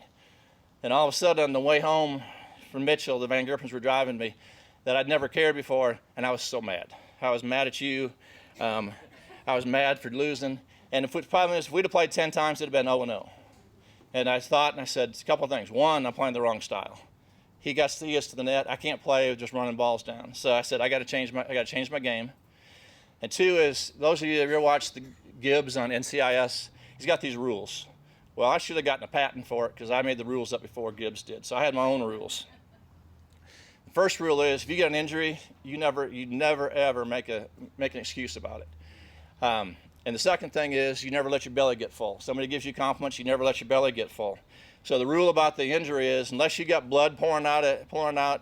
And all of a sudden, on the way home from Mitchell, the Van Gerpens were driving me, that I'd never cared before, and I was so mad. I was mad at you. I was mad for losing. And if we'd have played 10 times, it'd have been 0-0. And I thought, and I said a couple of things. One, I'm playing the wrong style. He gets to the net. I can't play with just running balls down. So I said, I got to change my game. And two is, those of you that ever watched the Gibbs on NCIS, he's got these rules. Well, I should have gotten a patent for it because I made the rules up before Gibbs did. So I had my own rules. The first rule is, if you get an injury, you never ever make an excuse about it. And the second thing is, you never let your belly get full. Somebody gives you compliments, you never let your belly get full. So the rule about the injury is, unless you got blood pouring out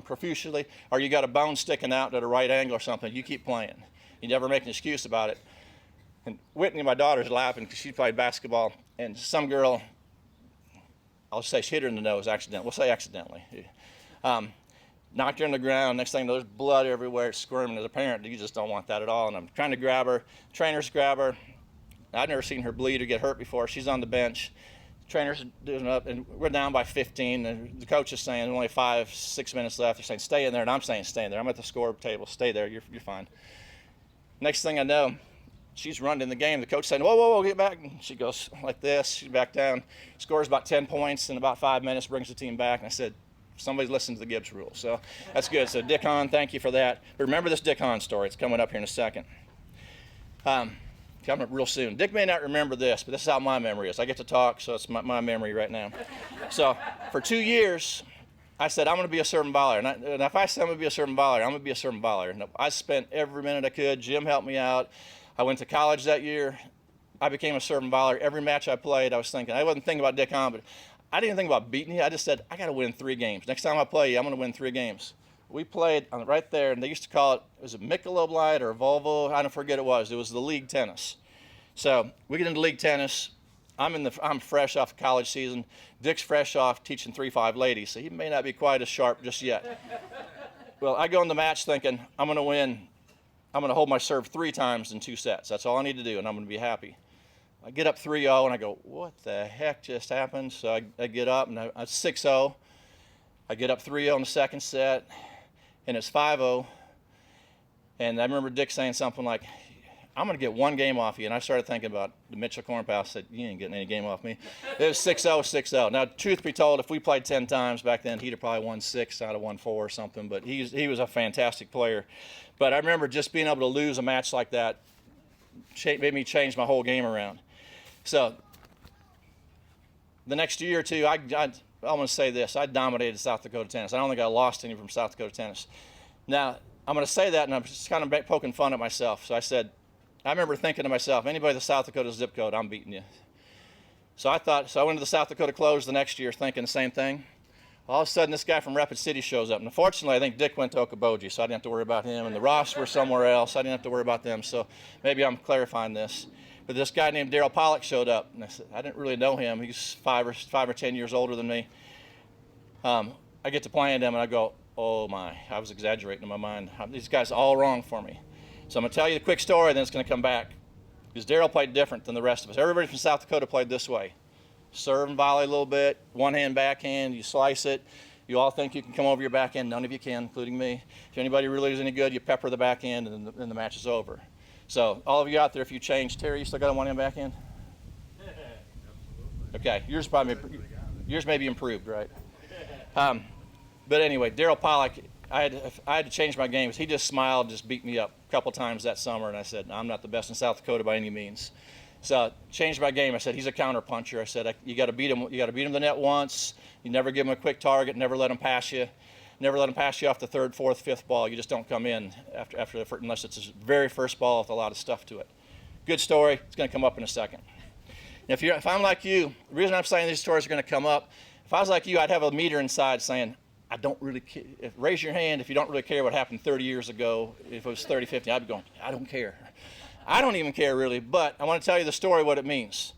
profusely, or you got a bone sticking out at a right angle or something, you keep playing. You never make an excuse about it. And Whitney, my daughter's laughing because she played basketball, and some girl, I'll say she hit her in the nose accidentally. We'll say accidentally. Knocked her on the ground. Next thing, there's blood everywhere, squirming. As a parent, you just don't want that at all. And I'm trying to grab her. Trainers grab her. I've never seen her bleed or get hurt before. She's on the bench. Trainers doing up, and we're down by 15. And the coach is saying only 5-6 minutes left. They're saying stay in there, and I'm saying stay in there. I'm at the score table. Stay there. You're fine. Next thing I know, she's running the game. The coach saying, whoa, get back. And she goes like this. She's back down. Scores about 10 points in about 5 minutes. Brings the team back. And I said, somebody's listened to the Gibbs rule. So that's good. So Dick Hahn, thank you for that. But remember this Dick Hahn story. It's coming up here in a second. Coming up real soon. Dick may not remember this, but this is how my memory is. I get to talk, so it's my memory right now. So for 2 years, I said, I'm going to be a serving volleyer. And if I said I'm going to be a serving volleyer, I'm going to be a serving volleyer. And I spent every minute I could. Jim helped me out. I went to college that year. I became a serving volleyer. Every match I played, I was thinking, I wasn't thinking about Dick Hahn, but I didn't think about beating you. I just said, I got to win 3 games. Next time I play you, I'm going to win 3 games. We played right there, and they used to call it, was it Michelob Light or Volvo? I don't forget it was. It was the league tennis. So we get into league tennis. I'm fresh off of college season. Dick's fresh off teaching 3-5 ladies, so he may not be quite as sharp just yet. Well, I go in the match thinking, I'm going to win. I'm going to hold my serve 3 times in 2 sets. That's all I need to do, and I'm going to be happy. I get up 3-0, and I go, what the heck just happened? So I get up, and I'm 6-0. I get up 3-0 in the second set, and it's 5-0. And I remember Dick saying something like, I'm going to get 1 game off you. And I started thinking about the Mitchell Corn Pal. I said, you ain't getting any game off me. It was 6-0, 6-0. Now, truth be told, if we played 10 times back then, he'd have probably won 6 out of 1-4 or something. But he was a fantastic player. But I remember just being able to lose a match like that made me change my whole game around. So the next year or two, I'm going to say this. I dominated South Dakota tennis. I don't think I lost any from South Dakota tennis. Now, I'm going to say that, and I'm just kind of poking fun at myself. So I remember thinking to myself, anybody with the South Dakota zip code, I'm beating you. So I went to the South Dakota Close the next year thinking the same thing. All of a sudden, this guy from Rapid City shows up. And unfortunately, I think Dick went to Okoboji, so I didn't have to worry about him. And the Ross were somewhere else. I didn't have to worry about them. So maybe I'm clarifying this. But this guy named Daryl Pollock showed up. And I said, I didn't really know him. He's 5 or 10 years older than me. I get to playing him, and I go, oh, my. I was exaggerating in my mind. These guys are all wrong for me. So I'm going to tell you a quick story, then it's going to come back. Because Daryl played different than the rest of us. Everybody from South Dakota played this way. Serve and volley a little bit, one-hand backhand, you slice it. You all think you can come over your backhand. None of you can, including me. If anybody really is any good, you pepper the backhand, and then the match is over. So all of you out there, if you change, Terry, you still got a one-hand backhand? Okay, yours may be improved, right? But anyway, Daryl Pollock, I had to change my game. He just smiled, just beat me up a couple times that summer, and I said, I'm not the best in South Dakota by any means. So I changed my game. I said, he's a counter puncher. I said, you got to beat him. You got to beat him the net once. You never give him a quick target. Never let him pass you. Never let him pass you off the 3rd, 4th, 5th ball. You just don't come in after the unless it's his very first ball with a lot of stuff to it. Good story. It's going to come up in a second. Now, if I'm like you, the reason I'm saying these stories are going to come up, If I was like you, I'd have a meter inside saying, I don't really care. Raise your hand if you don't really care what happened 30 years ago. If it was 30, 50, I'd be going, I don't care. I don't even care really, but I want to tell you the story, what it means.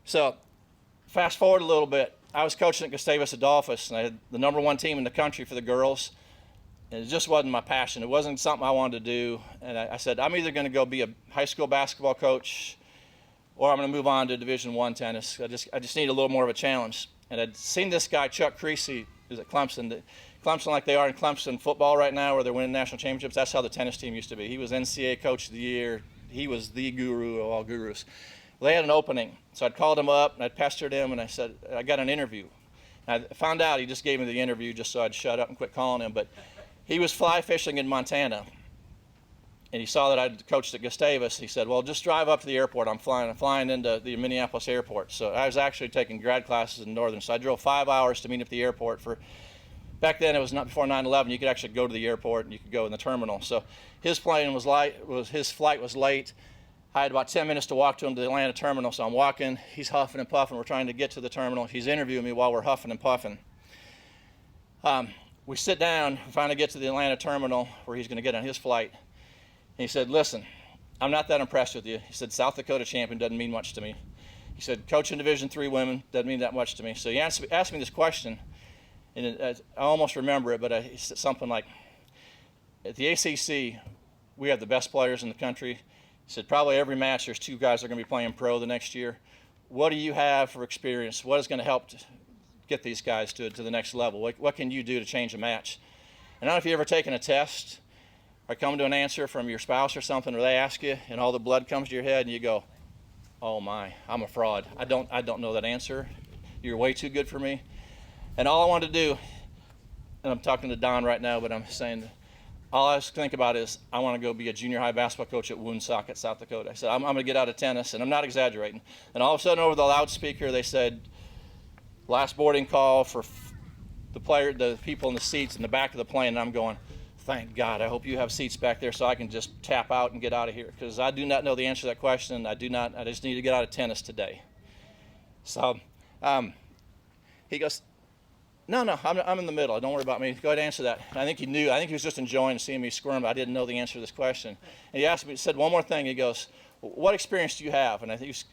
So fast forward a little bit. I was coaching at Gustavus Adolphus, and I had the #1 team in the country for the girls, and it just wasn't my passion. It wasn't something I wanted to do, and I said, I'm either going to go be a high school basketball coach, or I'm going to move on to Division I tennis. I just need a little more of a challenge. And I'd seen this guy, Chuck Creasy, who's at Clemson. Clemson, like they are in Clemson football right now, where they're winning national championships, that's how the tennis team used to be. He was NCAA Coach of the Year. He was the guru of all gurus. They had an opening, so I'd called him up, and I'd pestered him, and I said, I got an interview. And I found out he just gave me the interview just so I'd shut up and quit calling him, but he was fly fishing in Montana, and he saw that I'd coached at Gustavus. He said, well, just drive up to the airport. I'm flying into the Minneapolis airport. So I was actually taking grad classes in Northern, so I drove 5 hours to meet at the airport for, back then it was not before 9/11, you could actually go to the airport and you could go in the terminal. So his plane was his flight was late. I had about 10 minutes to walk to him to the Atlanta terminal, so I'm walking. He's huffing and puffing. We're trying to get to the terminal. He's interviewing me while we're huffing and puffing. We sit down, we finally get to the Atlanta terminal where he's going to get on his flight. And he said, listen, I'm not that impressed with you. He said, South Dakota champion doesn't mean much to me. He said, coaching Division III women doesn't mean that much to me. So he asked me this question, and I almost remember it, but he said something like, at the ACC, we have the best players in the country. He said, probably every match there's 2 guys that are going to be playing pro the next year. What do you have for experience? What is going to help get these guys to the next level? What can you do to change a match? And I don't know if you've ever taken a test or come to an answer from your spouse or something, or they ask you and all the blood comes to your head and you go, oh my, I'm a fraud. I don't know that answer. You're way too good for me. And all I wanted to do, and I'm talking to Don right now, but I'm saying, all I think about is I want to go be a junior high basketball coach at Woonsocket, South Dakota. I said, I'm going to get out of tennis, and I'm not exaggerating. And all of a sudden over the loudspeaker, they said, last boarding call for the people in the seats in the back of the plane. And I'm going, thank God, I hope you have seats back there so I can just tap out and get out of here, because I do not know the answer to that question. I just need to get out of tennis today. So he goes, no, I'm in the middle. Don't worry about me. Go ahead and answer that. And I think he knew. I think he was just enjoying seeing me squirm, but I didn't know the answer to this question. And he asked me, he said one more thing. He goes, what experience do you have? And I think he was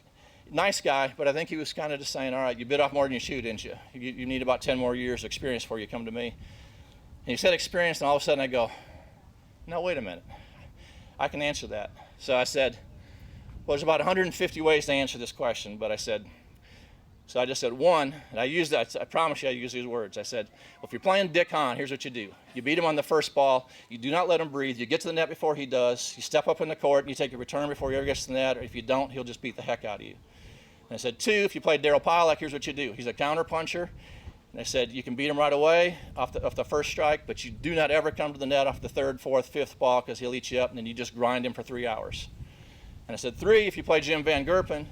a nice guy, but I think he was kind of just saying, all right, you bit off more than you chewed, didn't you? You need about 10 more years of experience before you come to me. And he said experience, and all of a sudden I go, no, wait a minute. I can answer that. So I said, well, there's about 150 ways to answer this question, but I just said one, and I used that. I promise you I use these words. I said, well, if you're playing Dick Hahn, here's what you do. You beat him on the first ball. You do not let him breathe. You get to the net before he does. You step up in the court, and you take a return before he ever gets to the net, or if you don't, he'll just beat the heck out of you. And I said, 2, if you play Daryl Pollack, here's what you do. He's a counter puncher. And I said, you can beat him right away off the first strike, but you do not ever come to the net off the 3rd, 4th, 5th ball, because he'll eat you up, and then you just grind him for 3 hours. And I said, 3, if you play Jim Van Gerpen,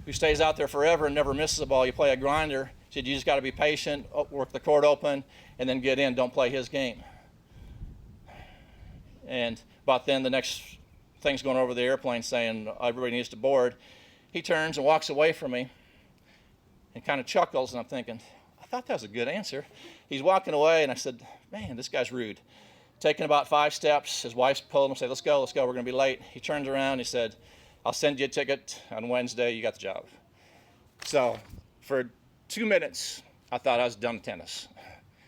who stays out there forever and never misses a ball, you play a grinder. He said, you just got to be patient, work the court open, and then get in. Don't play his game. And about then, the next thing's going over the airplane saying everybody needs to board. He turns and walks away from me and kind of chuckles, and I'm thinking, I thought that was a good answer. He's walking away, and I said, man, this guy's rude. Taking about 5 steps, his wife's pulling him and said, let's go, we're going to be late. He turns around, he said, I'll send you a ticket on Wednesday, you got the job. So for 2 minutes, I thought I was done with tennis.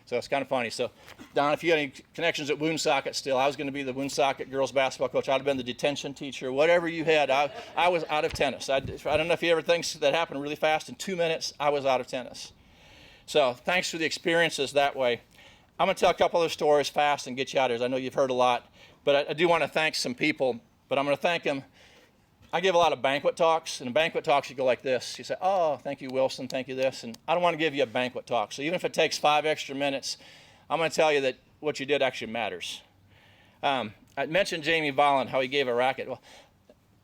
So it's kind of funny. So Don, if you got any connections at Woonsocket still, I was going to be the Woonsocket girls basketball coach. I'd have been the detention teacher, whatever you had. I was out of tennis. I don't know if you ever think that happened really fast. In 2 minutes, I was out of tennis. So thanks for the experiences that way. I'm going to tell a couple other stories fast and get you out of here. I know you've heard a lot, but I do want to thank some people, but I'm going to thank them. I give a lot of banquet talks, and in banquet talks you go like this. You say, oh, thank you, Wilson, thank you this, and I don't want to give you a banquet talk. So even if it takes 5 extra minutes, I'm going to tell you that what you did actually matters. I mentioned Jamie Volland, how he gave a racket. Well,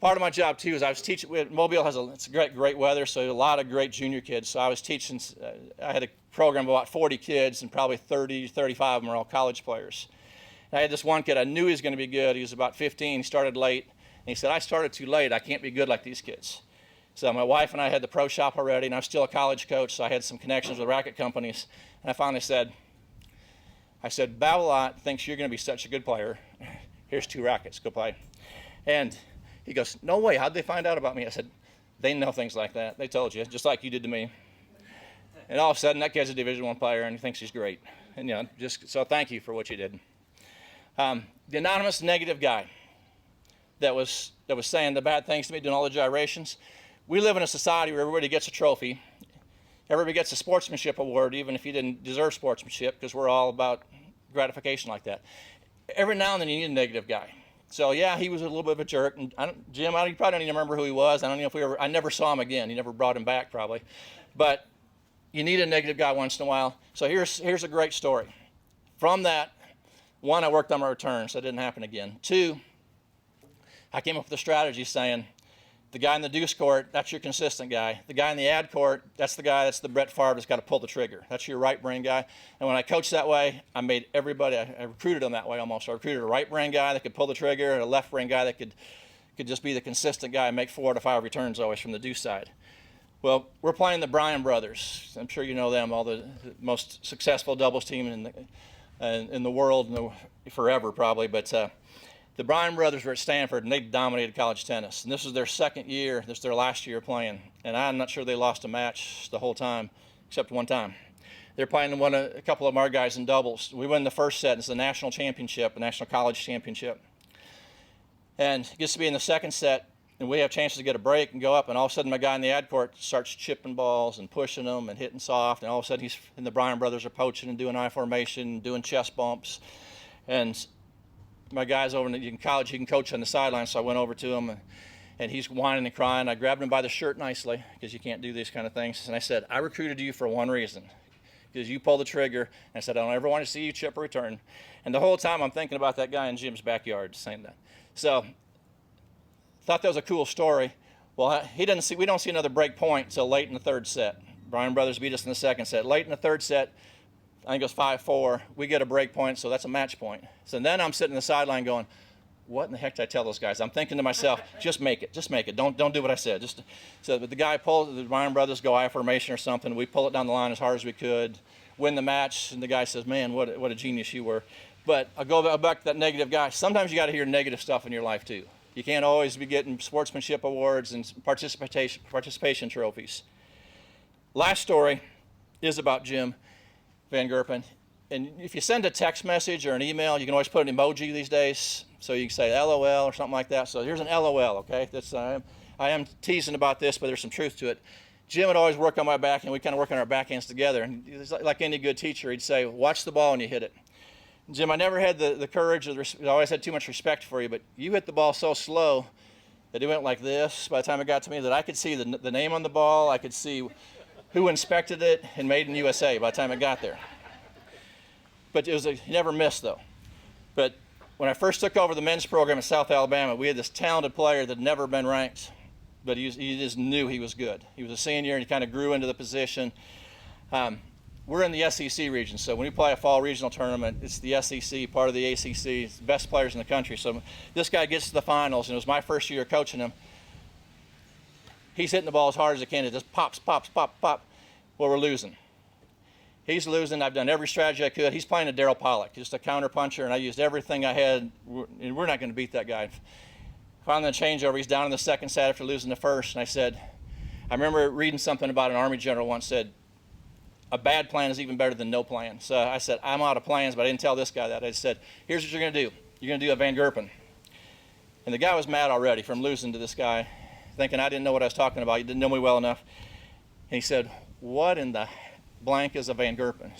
part of my job too is I was teaching. Mobile it's great weather, so a lot of great junior kids. So I was teaching. I had a program of about 40 kids, and probably 30, 35 of them are all college players. And I had this one kid. I knew he was going to be good. He was about 15. He started late. And he said, I started too late. I can't be good like these kids. So my wife and I had the pro shop already, and I was still a college coach, so I had some connections with racket companies. And I finally said, Babolat thinks you're going to be such a good player. Here's 2 rackets, go play. And he goes, no way, how'd they find out about me? I said, they know things like that. They told you, just like you did to me. And all of a sudden, that kid's a Division I player, and he thinks he's great. And so thank you for what you did. The anonymous negative guy that was saying the bad things to me, doing all the gyrations. We live in a society where everybody gets a trophy. Everybody gets a sportsmanship award, even if you didn't deserve sportsmanship, because we're all about gratification like that. Every now and then you need a negative guy. So yeah, he was a little bit of a jerk. And Jim, you probably don't even remember who he was. I don't know if I never saw him again. He never brought him back probably. But you need a negative guy once in a while. So here's a great story. From that, 1, I worked on my return, so it didn't happen again. 2, I came up with a strategy saying, the guy in the deuce court, that's your consistent guy. The guy in the ad court, that's the Brett Favre that's got to pull the trigger. That's your right brain guy. And when I coached that way, I made everybody, I recruited them that way almost. I recruited a right brain guy that could pull the trigger and a left brain guy that could just be the consistent guy and make 4 to 5 returns always from the deuce side. Well, we're playing the Bryan brothers. I'm sure you know them, all the most successful doubles team in the world, forever probably. But the Bryan brothers were at Stanford, and they dominated college tennis. And this was their second year. This is their last year playing. And I'm not sure they lost a match the whole time, except one time. They're playing a couple of our guys in doubles. We win the first set. It's the national championship, the national college championship. And it gets to be in the second set, and we have chances to get a break and go up. And all of a sudden, my guy in the ad court starts chipping balls and pushing them and hitting soft. And all of a sudden, the Bryan brothers are poaching and doing I formation, doing chest bumps. And my guy's over in college, he can coach on the sideline, so I went over to him, and he's whining and crying. I grabbed him by the shirt nicely, because you can't do these kind of things, and I said, I recruited you for one reason, because you pulled the trigger, and I said, I don't ever want to see you chip or return. And the whole time I'm thinking about that guy in Jim's backyard saying that. So, thought that was a cool story. Well, we don't see another break point until late in the third set. Bryan brothers beat us in the second set. Late in the third set, I think it was 5-4. We get a break point, so that's a match point. So then I'm sitting on the sideline going, what in the heck did I tell those guys? I'm thinking to myself, just make it. Don't do what I said. But the guy the Bryan brothers go I formation or something. We pull it down the line as hard as we could, win the match, and the guy says, man, what a genius you were. But I go back to that negative guy. Sometimes you got to hear negative stuff in your life too. You can't always be getting sportsmanship awards and participation trophies. Last story is about Jim Van Gerpen. And if you send a text message or an email, you can always put an emoji these days. So you can say LOL or something like that. So here's an LOL, okay? I am teasing about this, but there's some truth to it. Jim would always work on my back, and we kind of work on our backhands together. And like any good teacher, he'd say, watch the ball and you hit it. Jim, I never had the courage, I always had too much respect for you, but you hit the ball so slow that it went like this by the time it got to me that I could see the name on the ball, I could see who inspected it, and Made in USA by the time it got there. But he never missed, though. But when I first took over the men's program at South Alabama, we had this talented player that had never been ranked, but he just knew he was good. He was a senior, and he kind of grew into the position. We're in the SEC region, so when we play a fall regional tournament, it's the SEC, part of the ACC, it's the best players in the country. So this guy gets to the finals, and it was my first year coaching him. He's hitting the ball as hard as he can. It just pops, pops, pop, pop. Well, we're losing. He's losing. I've done every strategy I could. He's playing a Daryl Pollock, just a counter puncher, and I used everything I had, and we're not going to beat that guy. Finally, the changeover, he's down in the second set after losing the first, and I remember reading something about an Army general once said, a bad plan is even better than no plan. So I said, I'm out of plans, but I didn't tell this guy that. I said, here's what you're going to do. You're going to do a Van Gerpen. And the guy was mad already from losing to this guy, thinking I didn't know what I was talking about. He didn't know me well enough. And he said, what in the blank is a Van Gerpen?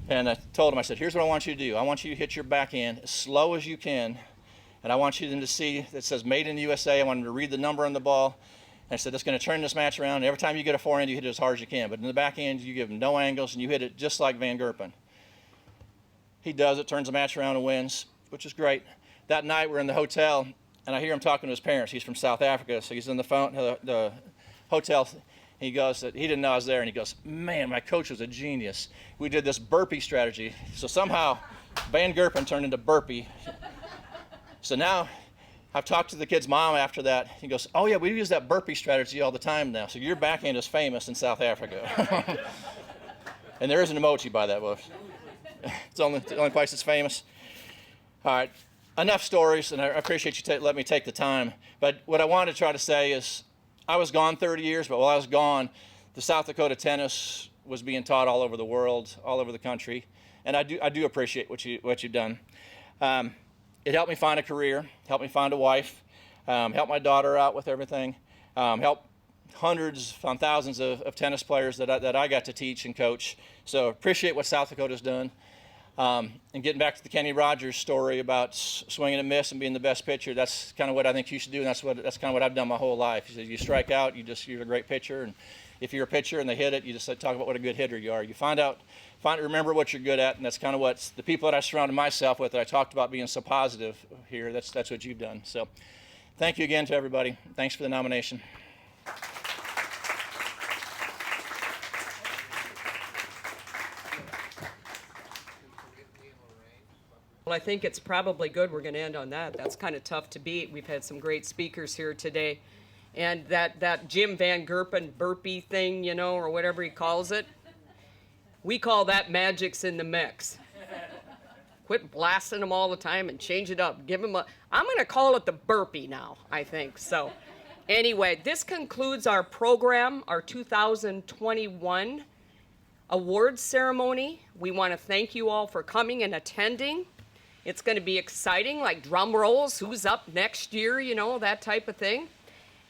And I told him, I said, here's what I want you to do. I want you to hit your backhand as slow as you can, and I want you then to see that says Made in USA. I want him to read the number on the ball. And I said, it's going to turn this match around. Every time you get a forehand, you hit it as hard as you can. But in the backhand, you give him no angles, and you hit it just like Van Gerpen. He does it, turns the match around and wins, which is great. That night, we're in the hotel, and I hear him talking to his parents. He's from South Africa, so he's in the phone, the hotel. He goes, he didn't know I was there, and he goes, man, my coach was a genius. We did this burpee strategy. So somehow Van Gerpen turned into burpee. So now I've talked to the kid's mom after that. He goes, oh yeah, we use that burpee strategy all the time now. So your backhand is famous in South Africa. And there is an emoji by that, but it's the only place it's famous. All right, enough stories, and I appreciate you letting me take the time. But what I wanted to try to say is, I was gone 30 years, but while I was gone, the South Dakota tennis was being taught all over the world, all over the country, and I do appreciate what you've done. It helped me find a career, helped me find a wife, helped my daughter out with everything, helped hundreds, found thousands of tennis players that I got to teach and coach. So appreciate what South Dakota's done. And getting back to the Kenny Rogers story about swinging and miss and being the best pitcher, that's kind of what I think you should do, and that's kind of what I've done my whole life. You strike out, you're a great pitcher, and if you're a pitcher and they hit it, you just talk about what a good hitter you are. You remember what you're good at, and that's kind of what the people that I surrounded myself with, that I talked about being so positive here, that's what you've done. So thank you again to everybody. Thanks for the nomination. Well, I think it's probably good we're going to end on that. That's kind of tough to beat. We've had some great speakers here today. And that Jim Van Gerpen burpee thing, you know, or whatever he calls it, we call that magic's in the mix. Quit blasting them all the time and change it up. I'm going to call it the burpee now, I think. So anyway, this concludes our program, our 2021 awards ceremony. We want to thank you all for coming and attending. It's going to be exciting, like drum rolls, who's up next year, you know, that type of thing.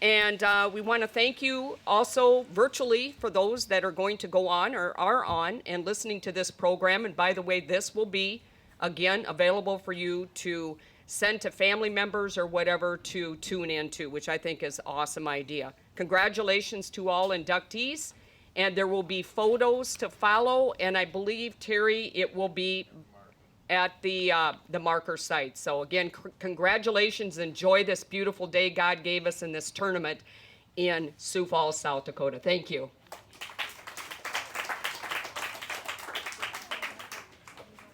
And we want to thank you also virtually for those that are going to go on or are on and listening to this program. And by the way, this will be, again, available for you to send to family members or whatever to tune into, which I think is an awesome idea. Congratulations to all inductees. And there will be photos to follow. And I believe, Terry, it will be at the marker site. So again, congratulations. Enjoy this beautiful day God gave us in this tournament in Sioux Falls, South Dakota. Thank you.